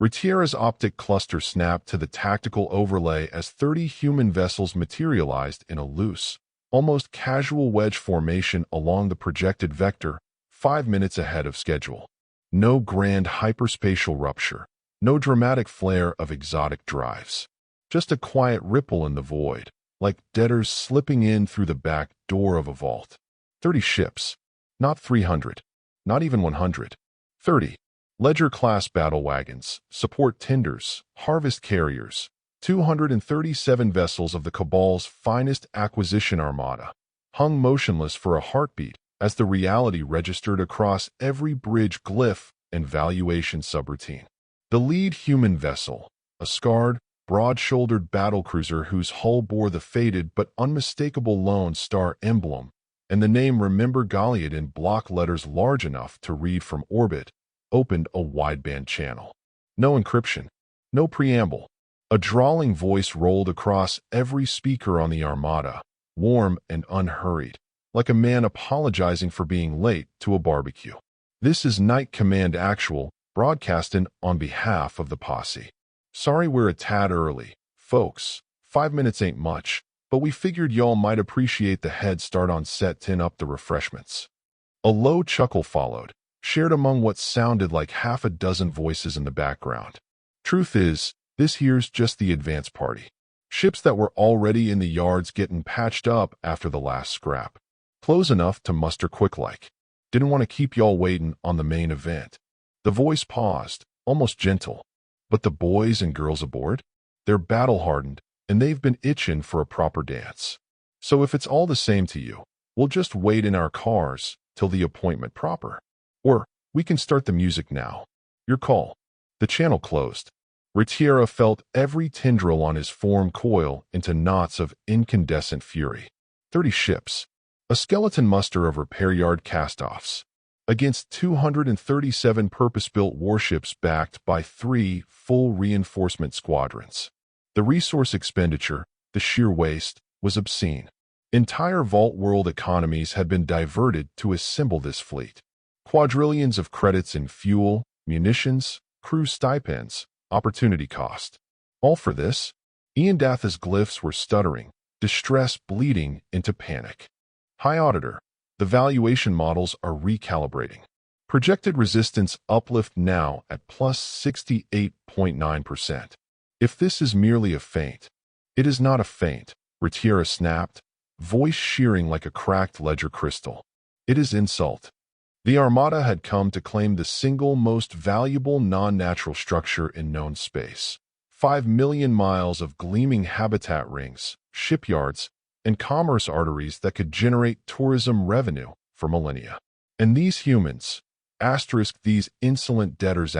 Retiera's optic cluster snapped to the tactical overlay as 30 human vessels materialized in a loose, almost casual wedge formation along the projected vector, 5 minutes ahead of schedule. No grand hyperspatial rupture, no dramatic flare of exotic drives. Just a quiet ripple in the void, like debtors slipping in through the back door of a vault. 30 ships. Not 300. Not even 100. 30. Ledger-class battle wagons, support tenders, harvest carriers, 237 vessels of the Cabal's finest acquisition armada, hung motionless for a heartbeat as the reality registered across every bridge glyph and valuation subroutine. The lead human vessel, a scarred, broad-shouldered battlecruiser whose hull bore the faded but unmistakable Lone Star emblem, and the name Remember Goliad in block letters large enough to read from orbit, opened a wideband channel. No encryption, no preamble. A drawling voice rolled across every speaker on the armada, warm and unhurried, like a man apologizing for being late to a barbecue. This is Night Command Actual, broadcasting on behalf of the posse. Sorry we're a tad early, folks. 5 minutes ain't much, but we figured y'all might appreciate the head start on set tin up the refreshments. A low chuckle followed, shared among what sounded like half a dozen voices in the background. Truth is, this here's just the advance party. Ships that were already in the yards getting patched up after the last scrap. Close enough to muster quick-like. Didn't want to keep y'all waiting on the main event. The voice paused, almost gentle. But the boys and girls aboard? They're battle-hardened, and they've been itching for a proper dance. So if it's all the same to you, we'll just wait in our cars till the appointment proper. Or we can start the music now. Your call. The channel closed. Ritiera felt every tendril on his form coil into knots of incandescent fury. 30 ships. A skeleton muster of repair yard cast-offs. Against 237 purpose-built warships backed by 3 full reinforcement squadrons. The resource expenditure, the sheer waste, was obscene. Entire Vault world economies had been diverted to assemble this fleet. Quadrillions of credits in fuel, munitions, crew stipends, opportunity cost. All for this? Iandatha's glyphs were stuttering, distress bleeding into panic. High Auditor, the valuation models are recalibrating. Projected resistance uplift now at plus 68.9%. If this is merely a feint, it is not a feint, Ritiera snapped, voice shearing like a cracked ledger crystal. It is insult. The Armada had come to claim the single most valuable non-natural structure in known space. 5 million miles of gleaming habitat rings, shipyards, and commerce arteries that could generate tourism revenue for millennia. And these humans, these insolent debtors,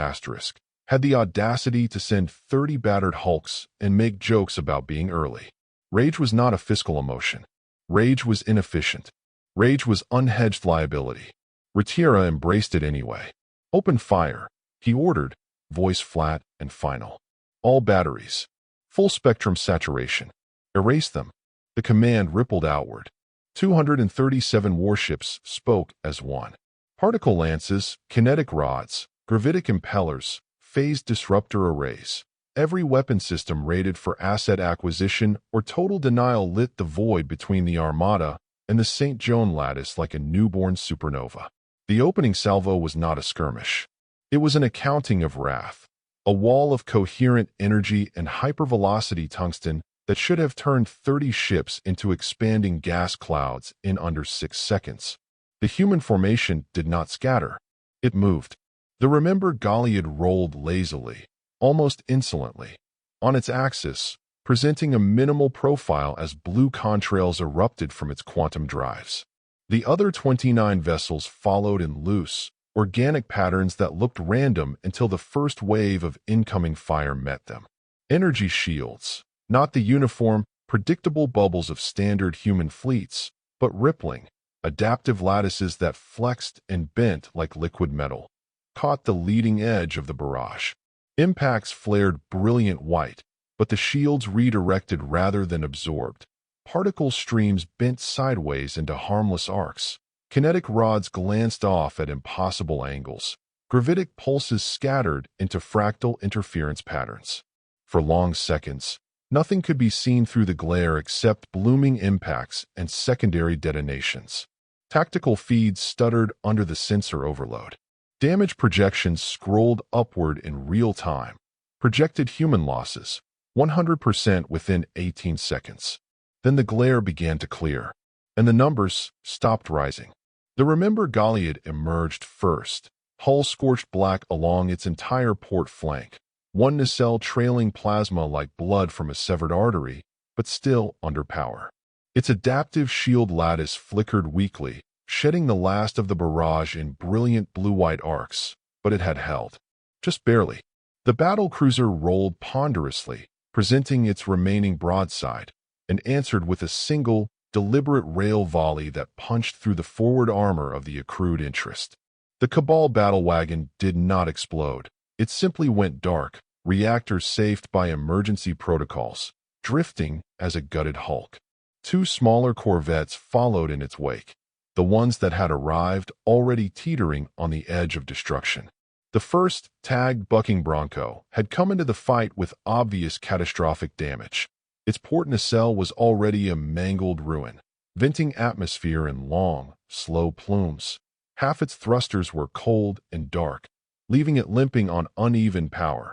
had the audacity to send 30 battered hulks and make jokes about being early. Rage was not a fiscal emotion. Rage was inefficient. Rage was unhedged liability. Ritiera embraced it anyway. Open fire, he ordered, voice flat and final. All batteries. Full spectrum saturation. Erase them. The command rippled outward. 237 warships spoke as one. Particle lances, kinetic rods, gravitic impellers, phase disruptor arrays. Every weapon system rated for asset acquisition or total denial lit the void between the Armada and the St. Joan lattice like a newborn supernova. The opening salvo was not a skirmish. It was an accounting of wrath, a wall of coherent energy and hypervelocity tungsten that should have turned 30 ships into expanding gas clouds in under 6 seconds. The human formation did not scatter. It moved. The Remember Galliad rolled lazily, almost insolently, on its axis, presenting a minimal profile as blue contrails erupted from its quantum drives. The other 29 vessels followed in loose, organic patterns that looked random until the first wave of incoming fire met them. Energy shields, not the uniform, predictable bubbles of standard human fleets, but rippling, adaptive lattices that flexed and bent like liquid metal, caught the leading edge of the barrage. Impacts flared brilliant white, but the shields redirected rather than absorbed. Particle streams bent sideways into harmless arcs. Kinetic rods glanced off at impossible angles. Gravitic pulses scattered into fractal interference patterns. For long seconds, nothing could be seen through the glare except blooming impacts and secondary detonations. Tactical feeds stuttered under the sensor overload. Damage projections scrolled upward in real time. Projected human losses, 100% within 18 seconds. Then the glare began to clear, and the numbers stopped rising. The Remember Galliad emerged first, hull scorched black along its entire port flank, one nacelle trailing plasma like blood from a severed artery, but still under power. Its adaptive shield lattice flickered weakly, shedding the last of the barrage in brilliant blue-white arcs, but it had held. Just barely. The battlecruiser rolled ponderously, presenting its remaining broadside, and answered with a single, deliberate rail volley that punched through the forward armor of the accrued interest. The Cabal battle wagon did not explode. It simply went dark, reactors saved by emergency protocols, drifting as a gutted hulk. 2 smaller corvettes followed in its wake, the ones that had arrived already teetering on the edge of destruction. The first, tagged Bucking Bronco, had come into the fight with obvious catastrophic damage. Its port nacelle was already a mangled ruin, venting atmosphere in long, slow plumes. Half its thrusters were cold and dark, leaving it limping on uneven power.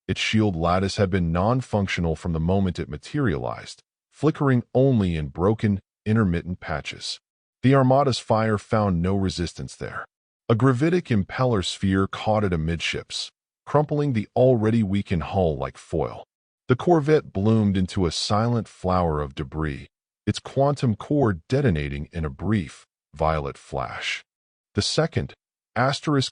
Its shield lattice had been non-functional from the moment it materialized, flickering only in broken, intermittent patches. The Armada's fire found no resistance there. A gravitic impeller sphere caught it amidships, crumpling the already weakened hull like foil. The corvette bloomed into a silent flower of debris, its quantum core detonating in a brief, violet flash. The second,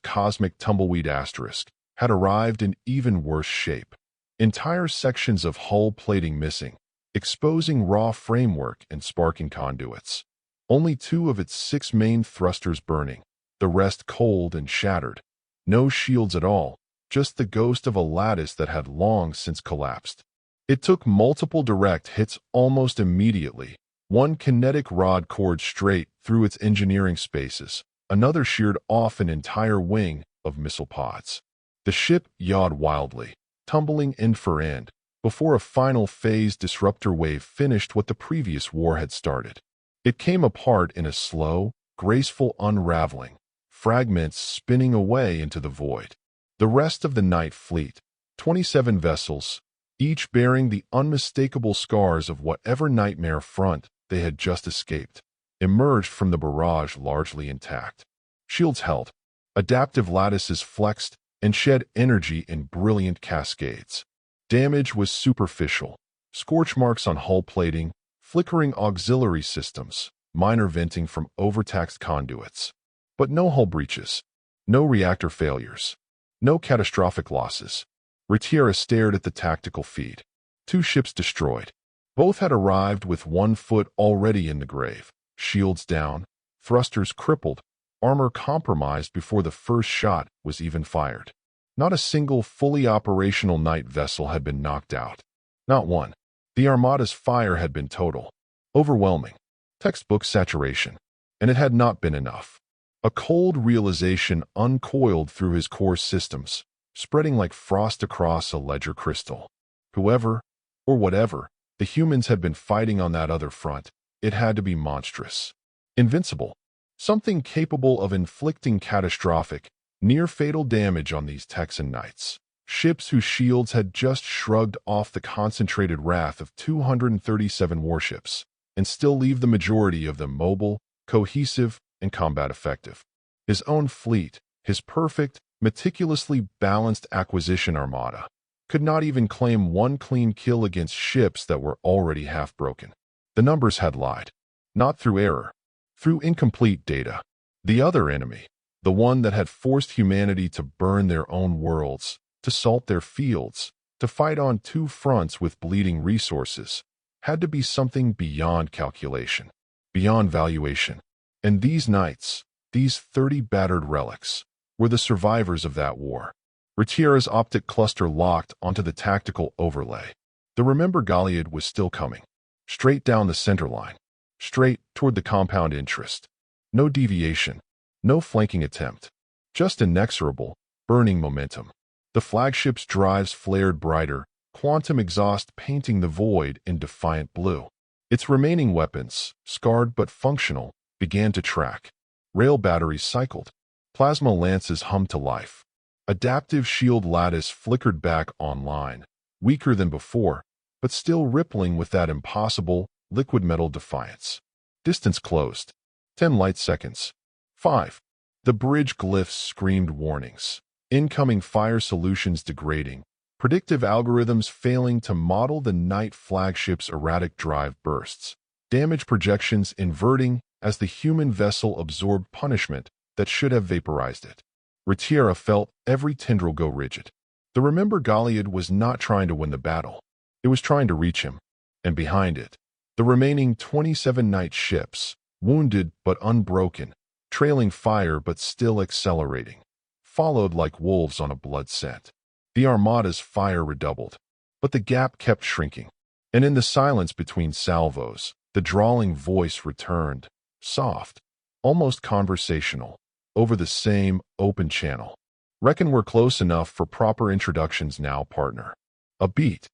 Cosmic Tumbleweed had arrived in even worse shape. Entire sections of hull plating missing, exposing raw framework and sparking conduits. Only 2 of its 6 main thrusters burning, the rest cold and shattered. No shields at all, just the ghost of a lattice that had long since collapsed. It took multiple direct hits almost immediately. One kinetic rod cored straight through its engineering spaces, another sheared off an entire wing of missile pods. The ship yawed wildly, tumbling end for end, before a final phase disruptor wave finished what the previous war had started. It came apart in a slow, graceful unraveling, fragments spinning away into the void. The rest of the night fleet, 27 vessels, each bearing the unmistakable scars of whatever nightmare front they had just escaped, emerged from the barrage largely intact. Shields held, adaptive lattices flexed and shed energy in brilliant cascades. Damage was superficial, scorch marks on hull plating, flickering auxiliary systems, minor venting from overtaxed conduits. But no hull breaches, no reactor failures, no catastrophic losses. Retiera stared at the tactical feed. 2 ships destroyed. Both had arrived with 1 foot already in the grave, shields down, thrusters crippled, armor compromised before the first shot was even fired. Not a single fully operational night vessel had been knocked out. Not one. The Armada's fire had been total, overwhelming, textbook saturation, and it had not been enough. A cold realization uncoiled through his core systems, spreading like frost across a ledger crystal. Whoever, or whatever, the humans had been fighting on that other front, it had to be monstrous. Invincible. Something capable of inflicting catastrophic, near-fatal damage on these Texan knights. Ships whose shields had just shrugged off the concentrated wrath of 237 warships, and still leave the majority of them mobile, cohesive, and combat effective. His own fleet, his perfect, meticulously balanced acquisition armada, could not even claim 1 clean kill against ships that were already half broken. The numbers had lied. Not through error, through incomplete data. The other enemy, the one that had forced humanity to burn their own worlds, to salt their fields, to fight on 2 fronts with bleeding resources, had to be something beyond calculation, beyond valuation. And these knights, these 30 battered relics, were the survivors of that war. Retiera's optic cluster locked onto the tactical overlay. The Remember Galliad was still coming, straight down the center line, straight toward the compound interest. No deviation, no flanking attempt, just inexorable, burning momentum. The flagship's drives flared brighter, quantum exhaust painting the void in defiant blue. Its remaining weapons, scarred but functional, began to track. Rail batteries cycled. Plasma lances hummed to life. Adaptive shield lattice flickered back online, weaker than before, but still rippling with that impossible, liquid metal defiance. Distance closed. 10 light seconds. 5. The bridge glyphs screamed warnings. Incoming fire solutions degrading. Predictive algorithms failing to model the night flagship's erratic drive bursts. Damage projections inverting as the human vessel absorbed punishment that should have vaporized it. Retiera felt every tendril go rigid. The Remember Galliad was not trying to win the battle. It was trying to reach him. And behind it, the remaining 27 night ships, wounded but unbroken, trailing fire but still accelerating, followed like wolves on a blood scent. The Armada's fire redoubled, but the gap kept shrinking. And in the silence between salvos, the drawling voice returned, soft, almost conversational, over the same open channel. Reckon we're close enough for proper introductions now, partner. A beat.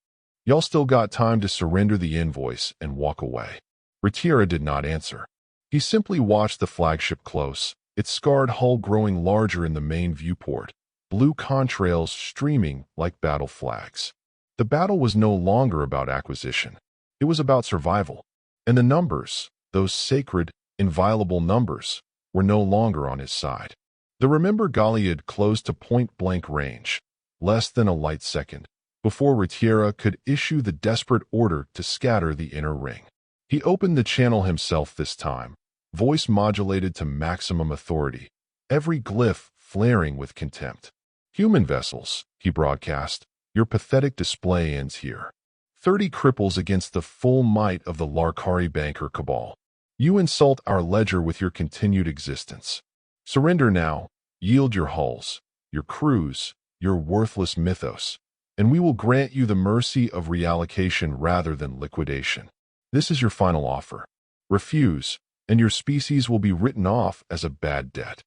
Y'all still got time to surrender the invoice and walk away. Retiera did not answer. He simply watched the flagship close, its scarred hull growing larger in the main viewport, blue contrails streaming like battle flags. The battle was no longer about acquisition. It was about survival. And the numbers, those sacred, inviolable numbers, were no longer on his side. The Remember Galliard closed to point-blank range, less than a light second, before Retiera could issue the desperate order to scatter the inner ring. He opened the channel himself this time, voice modulated to maximum authority, every glyph flaring with contempt. "Human vessels," he broadcast, "your pathetic display ends here. 30 cripples against the full might of the Larkari banker cabal. You insult our ledger with your continued existence. Surrender now, yield your hulls, your crews, your worthless mythos, and we will grant you the mercy of reallocation rather than liquidation. This is your final offer. Refuse, and your species will be written off as a bad debt."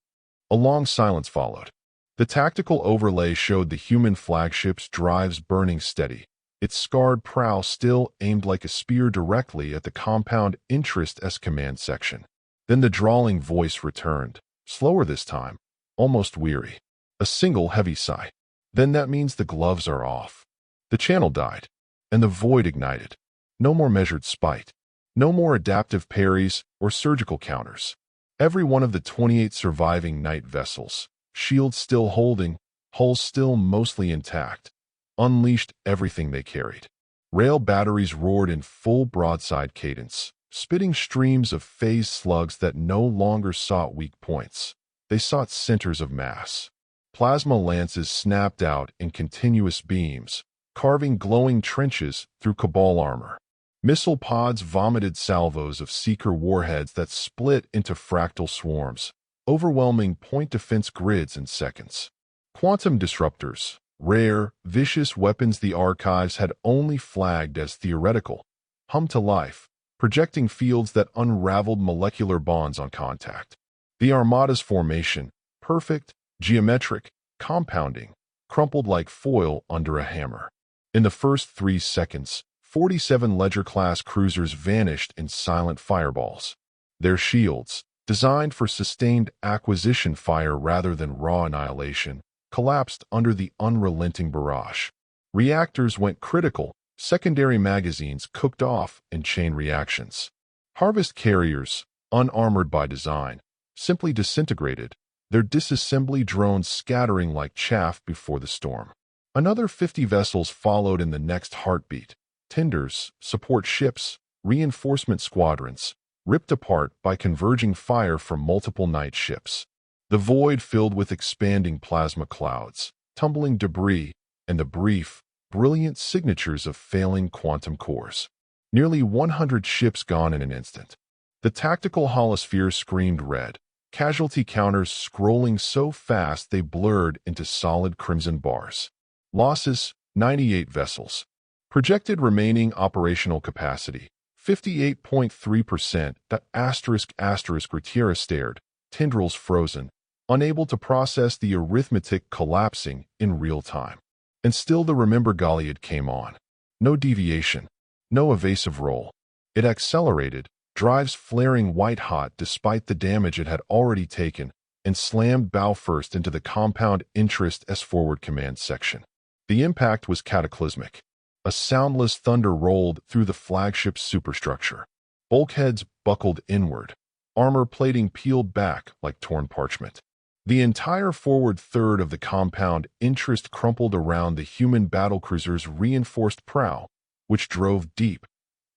A long silence followed. The tactical overlay showed the human flagship's drives burning steady, its scarred prow still aimed like a spear directly at the compound interest S command section. Then the drawling voice returned, slower this time, almost weary. A single heavy sigh. "Then that means the gloves are off." The channel died, and the void ignited. No more measured spite. No more adaptive parries or surgical counters. Every one of the 28 surviving night vessels, shields still holding, hulls still mostly intact, unleashed everything they carried. Rail batteries roared in full broadside cadence, spitting streams of phase slugs that no longer sought weak points. They sought centers of mass. Plasma lances snapped out in continuous beams, carving glowing trenches through Cabal armor. Missile pods vomited salvos of Seeker warheads that split into fractal swarms, overwhelming point defense grids in seconds. Quantum disruptors, rare, vicious weapons the archives had only flagged as theoretical, hummed to life, projecting fields that unraveled molecular bonds on contact. The Armada's formation, perfect, geometric, compounding, crumpled like foil under a hammer. In the first 3 seconds, 47 Ledger-class cruisers vanished in silent fireballs. Their shields, designed for sustained acquisition fire rather than raw annihilation, collapsed under the unrelenting barrage. Reactors went critical, secondary magazines cooked off in chain reactions. Harvest carriers, unarmored by design, simply disintegrated, their disassembly drones scattering like chaff before the storm. Another 50 vessels followed in the next heartbeat. Tenders, support ships, reinforcement squadrons, ripped apart by converging fire from multiple night ships. The void filled with expanding plasma clouds, tumbling debris, and the brief, brilliant signatures of failing quantum cores. Nearly 100 ships gone in an instant. The tactical holosphere screamed red, casualty counters scrolling so fast they blurred into solid crimson bars. Losses, 98 vessels. Projected remaining operational capacity, 58.3%. The asterisk Retiera stared, tendrils frozen, unable to process the arithmetic collapsing in real time. And still the Remember Galliard came on. No deviation, no evasive roll. It accelerated, drives flaring white-hot despite the damage it had already taken, and slammed bow first into the compound interest S forward command section. The impact was cataclysmic. A soundless thunder rolled through the flagship's superstructure. Bulkheads buckled inward, armor plating peeled back like torn parchment. The entire forward third of the compound interest crumpled around the human battlecruiser's reinforced prow, which drove deep,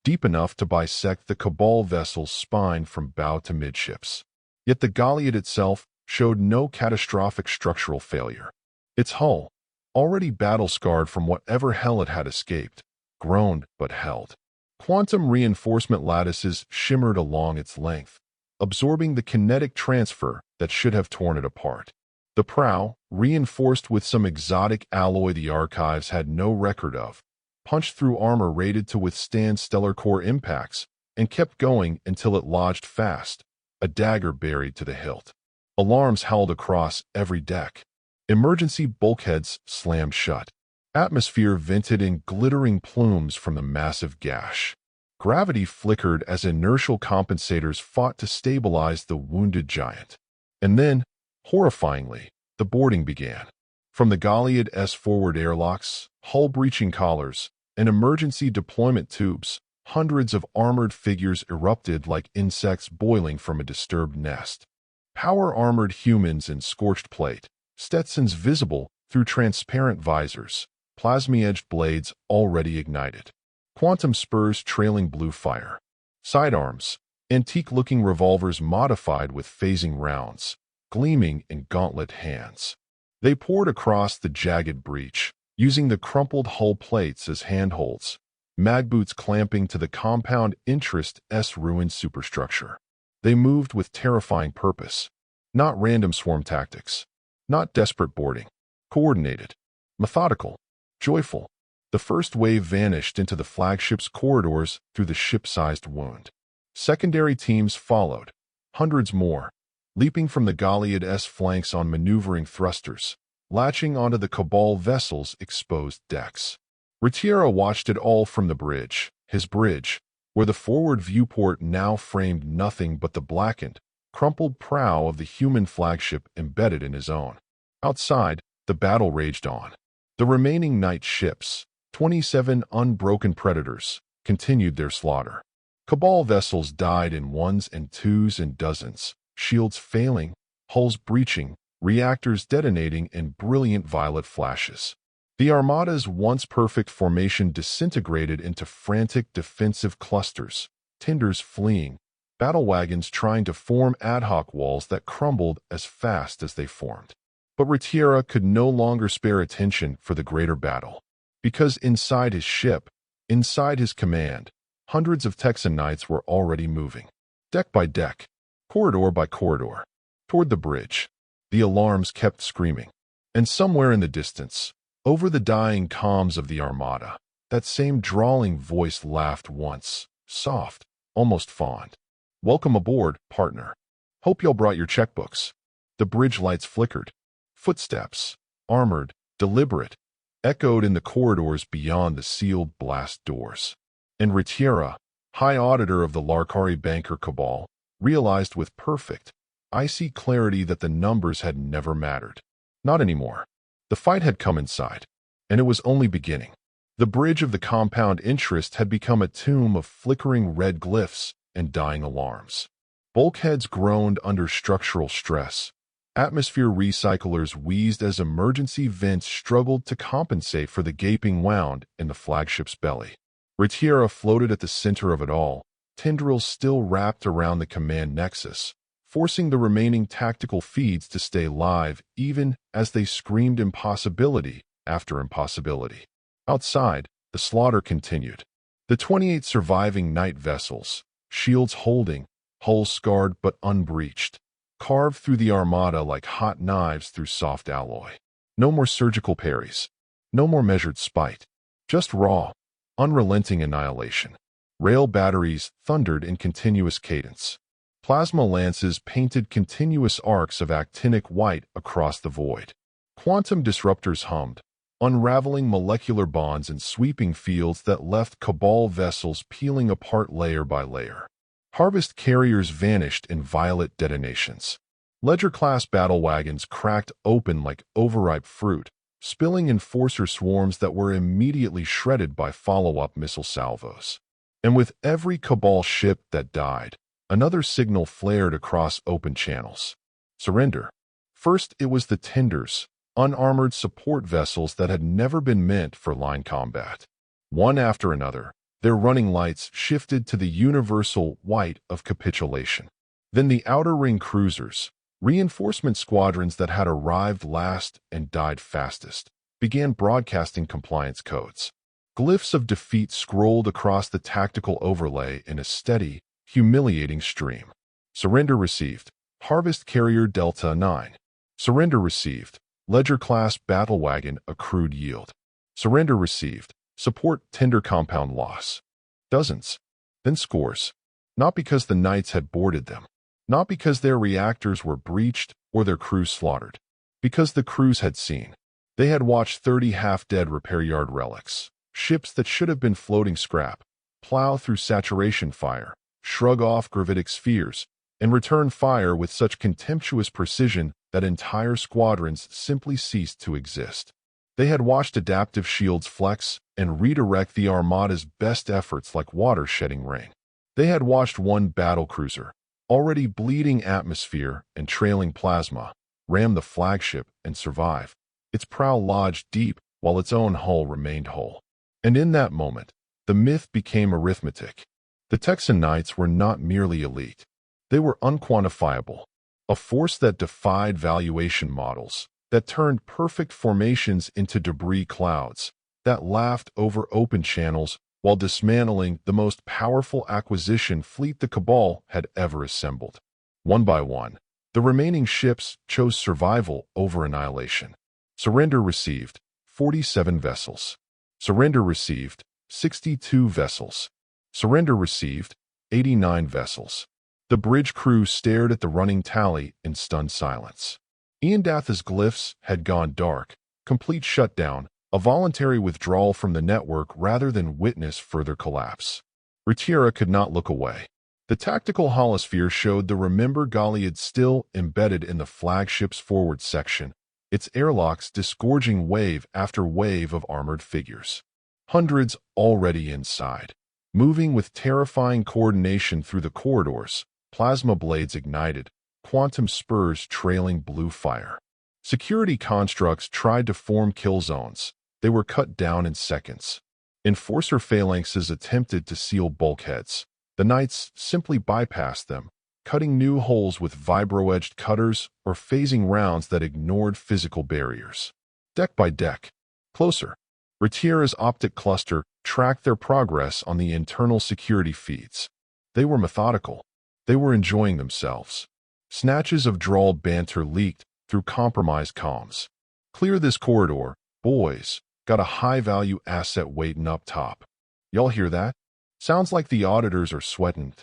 deep enough to bisect the Cabal vessel's spine from bow to midships. Yet the Galliard itself showed no catastrophic structural failure. Its hull, already battle-scarred from whatever hell it had escaped, groaned but held. Quantum reinforcement lattices shimmered along its length, absorbing the kinetic transfer that should have torn it apart. The prow, reinforced with some exotic alloy the archives had no record of, punched through armor rated to withstand stellar core impacts, and kept going until it lodged fast, a dagger buried to the hilt. Alarms howled across every deck. Emergency bulkheads slammed shut. Atmosphere vented in glittering plumes from the massive gash. Gravity flickered as inertial compensators fought to stabilize the wounded giant. And then, horrifyingly, the boarding began. From the Galliad-S forward airlocks, hull-breaching collars, and emergency deployment tubes, hundreds of armored figures erupted like insects boiling from a disturbed nest. Power-armored humans in scorched plate, Stetsons visible through transparent visors, plasma-edged blades already ignited, quantum spurs trailing blue fire, sidearms, antique-looking revolvers modified with phasing rounds, gleaming in gauntlet hands. They poured across the jagged breach, using the crumpled hull plates as handholds, magboots clamping to the compound interest-S ruined superstructure. They moved with terrifying purpose, not random swarm tactics, not desperate boarding, coordinated, methodical, joyful. The first wave vanished into the flagship's corridors through the ship-sized wound. Secondary teams followed, hundreds more, leaping from the Galliad-S flanks on maneuvering thrusters, latching onto the Cabal vessel's exposed decks. Ritiera watched it all from the bridge, his bridge, where the forward viewport now framed nothing but the blackened, crumpled prow of the human flagship embedded in his own. Outside, the battle raged on. The remaining night ships, 27 unbroken predators, continued their slaughter. Cabal vessels died in ones and twos and dozens, shields failing, hulls breaching, reactors detonating in brilliant violet flashes. The Armada's once perfect formation disintegrated into frantic defensive clusters, tenders fleeing, battle wagons trying to form ad hoc walls that crumbled as fast as they formed. But Ritiera could no longer spare attention for the greater battle, because inside his ship, inside his command, hundreds of Texan knights were already moving, deck by deck, corridor by corridor, toward the bridge. The alarms kept screaming, and somewhere in the distance, over the dying comms of the Armada, that same drawling voice laughed once, soft, almost fond. "Welcome aboard, partner. Hope y'all brought your checkbooks." The bridge lights flickered. Footsteps, armored, deliberate, echoed in the corridors beyond the sealed blast doors. And Ritiera, High Auditor of the Larkari Banker Cabal, realized with perfect, icy clarity that the numbers had never mattered. Not anymore. The fight had come inside, and it was only beginning. The bridge of the compound interest had become a tomb of flickering red glyphs and dying alarms. Bulkheads groaned under structural stress. Atmosphere recyclers wheezed as emergency vents struggled to compensate for the gaping wound in the flagship's belly. Ritiera floated at the center of it all, tendrils still wrapped around the command nexus, forcing the remaining tactical feeds to stay live even as they screamed impossibility after impossibility. Outside, the slaughter continued. The 28 surviving night vessels, shields holding, hulls scarred but unbreached, carved through the Armada like hot knives through soft alloy. No more surgical parries. No more measured spite. Just raw, unrelenting annihilation. Rail batteries thundered in continuous cadence. Plasma lances painted continuous arcs of actinic white across the void. Quantum disruptors hummed, unraveling molecular bonds in sweeping fields that left Cabal vessels peeling apart layer by layer. Harvest carriers vanished in violet detonations. Ledger-class battle wagons cracked open like overripe fruit, spilling enforcer swarms that were immediately shredded by follow-up missile salvos. And with every Cabal ship that died, another signal flared across open channels. Surrender. First, it was the tenders, unarmored support vessels that had never been meant for line combat. One after another, their running lights shifted to the universal white of capitulation. Then the outer ring cruisers, reinforcement squadrons that had arrived last and died fastest, began broadcasting compliance codes. Glyphs of defeat scrolled across the tactical overlay in a steady, humiliating stream. Surrender received. Harvest Carrier Delta 9. Surrender received. Ledger-class battle wagon accrued yield. Surrender received. Support tender compound loss. Dozens. Then scores. Not because the Knights had boarded them. Not because their reactors were breached or their crews slaughtered. Because the crews had seen. They had watched 30 half-dead repair yard relics. Ships that should have been floating scrap. Plow through saturation fire. Shrug off gravitic spheres. and return fire with such contemptuous precision that entire squadrons simply ceased to exist. They had watched adaptive shields flex and redirect the Armada's best efforts like water-shedding rain. They had watched one battlecruiser, already bleeding atmosphere and trailing plasma, ram the flagship and survive, its prow lodged deep while its own hull remained whole. And in that moment, the myth became arithmetic. The Texan Knights were not merely elite. They were unquantifiable, a force that defied valuation models, that turned perfect formations into debris clouds, that laughed over open channels while dismantling the most powerful acquisition fleet the Cabal had ever assembled. One by one, the remaining ships chose survival over annihilation. Surrender received 47 vessels. Surrender received 62 vessels. Surrender received 89 vessels. The bridge crew stared at the running tally in stunned silence. Iandatha's glyphs had gone dark, complete shutdown, a voluntary withdrawal from the network rather than witness further collapse. Ritiera could not look away. The tactical holosphere showed the Remember Galliad still embedded in the flagship's forward section, its airlocks disgorging wave after wave of armored figures. Hundreds already inside. Moving with terrifying coordination through the corridors, plasma blades ignited, quantum spurs trailing blue fire. Security constructs tried to form kill zones. They were cut down in seconds. Enforcer phalanxes attempted to seal bulkheads. The Knights simply bypassed them, cutting new holes with vibro-edged cutters or phasing rounds that ignored physical barriers. Deck by deck. Closer. Ritiera's optic cluster tracked their progress on the internal security feeds. They were methodical. They were enjoying themselves. Snatches of drawled banter leaked through compromised comms. Clear this corridor, boys. Got a high-value asset waiting up top. Y'all hear that? Sounds like the auditors are sweating.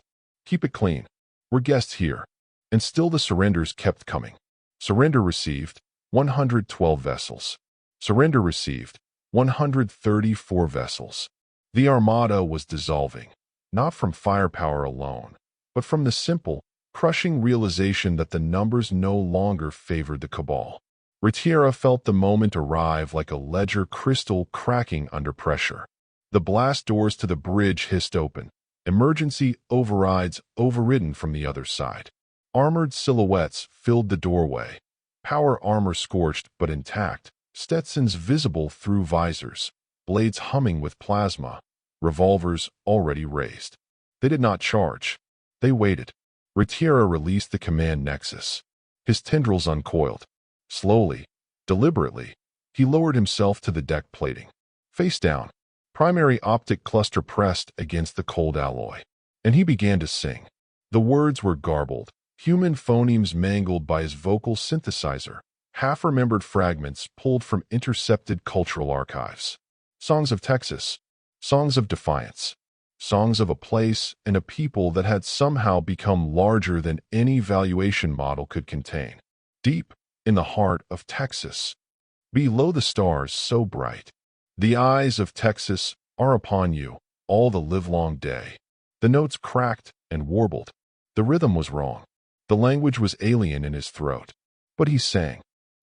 Keep it clean. We're guests here. And still the surrenders kept coming. Surrender received 112 vessels. Surrender received 134 vessels. The Armada was dissolving, not from firepower alone, but from the simple, crushing realization that the numbers no longer favored the Cabal. Ritiera felt the moment arrive like a ledger crystal cracking under pressure. The blast doors to the bridge hissed open, emergency overrides overridden from the other side. Armored silhouettes filled the doorway, power armor scorched but intact, Stetsons visible through visors, blades humming with plasma, revolvers already raised. They did not charge. They waited. Ritiera released the command nexus. His tendrils uncoiled. Slowly, deliberately, he lowered himself to the deck plating. Face down, primary optic cluster pressed against the cold alloy. And he began to sing. The words were garbled, human phonemes mangled by his vocal synthesizer, half-remembered fragments pulled from intercepted cultural archives. Songs of Texas, songs of defiance, songs of a place and a people that had somehow become larger than any valuation model could contain. Deep in the heart of Texas, below the stars so bright, the eyes of Texas are upon you all the livelong day. The notes cracked and warbled. The rhythm was wrong. The language was alien in his throat. But he sang.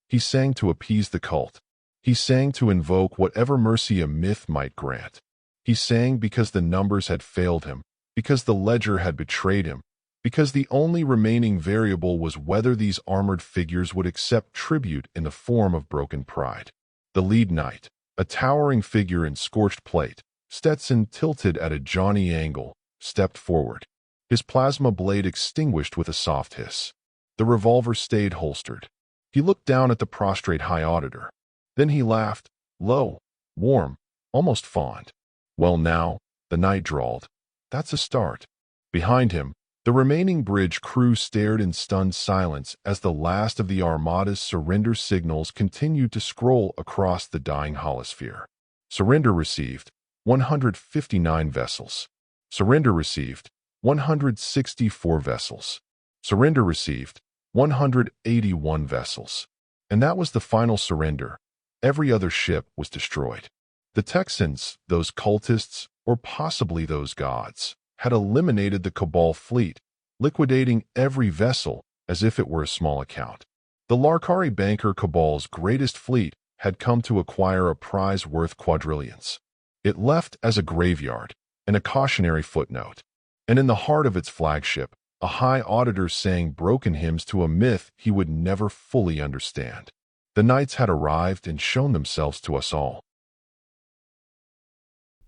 He sang to appease the cult. He sang to invoke whatever mercy a myth might grant. He sang because the numbers had failed him, because the ledger had betrayed him, because the only remaining variable was whether these armored figures would accept tribute in the form of broken pride. The lead knight, a towering figure in scorched plate, Stetson tilted at a Johnny angle, stepped forward. His plasma blade extinguished with a soft hiss. The revolver stayed holstered. He looked down at the prostrate High Auditor. Then he laughed, low, warm, almost fond. Well now, the knight drawled. That's a start. Behind him, the remaining bridge crew stared in stunned silence as the last of the Armada's surrender signals continued to scroll across the dying holosphere. Surrender received 159 vessels. Surrender received 164 vessels. Surrender received 181 vessels. And that was the final surrender. Every other ship was destroyed. The Texans, those cultists, or possibly those gods, had eliminated the Cabal fleet, liquidating every vessel as if it were a small account. The Larkari banker cabal's greatest fleet had come to acquire a prize worth quadrillions. It left as a graveyard and a cautionary footnote. And in the heart of its flagship, a high auditor sang broken hymns to a myth he would never fully understand. The knights had arrived and shown themselves to us all.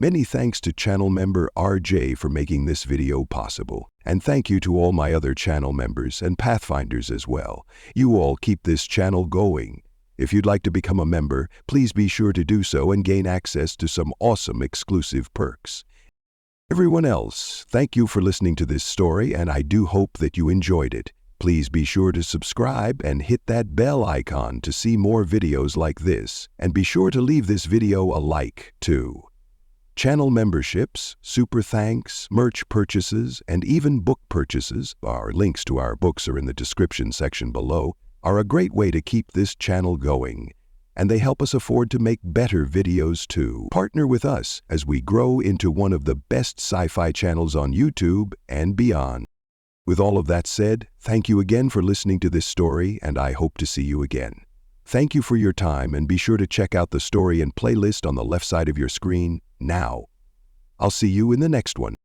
Many thanks to channel member RJ for making this video possible. And thank you to all my other channel members and Pathfinders as well. You all keep this channel going. If you'd like to become a member, please be sure to do so and gain access to some awesome exclusive perks. Everyone else, thank you for listening to this story, and I do hope that you enjoyed it. Please be sure to subscribe and hit that bell icon to see more videos like this. And be sure to leave this video a like, too. Channel memberships, super thanks, merch purchases, and even book purchases, our links to our books are in the description section below, are a great way to keep this channel going. And they help us afford to make better videos too. Partner with us as we grow into one of the best sci-fi channels on YouTube and beyond. With all of that said, thank you again for listening to this story, and I hope to see you again. Thank you for your time, and be sure to check out the story and playlist on the left side of your screen now. I'll see you in the next one.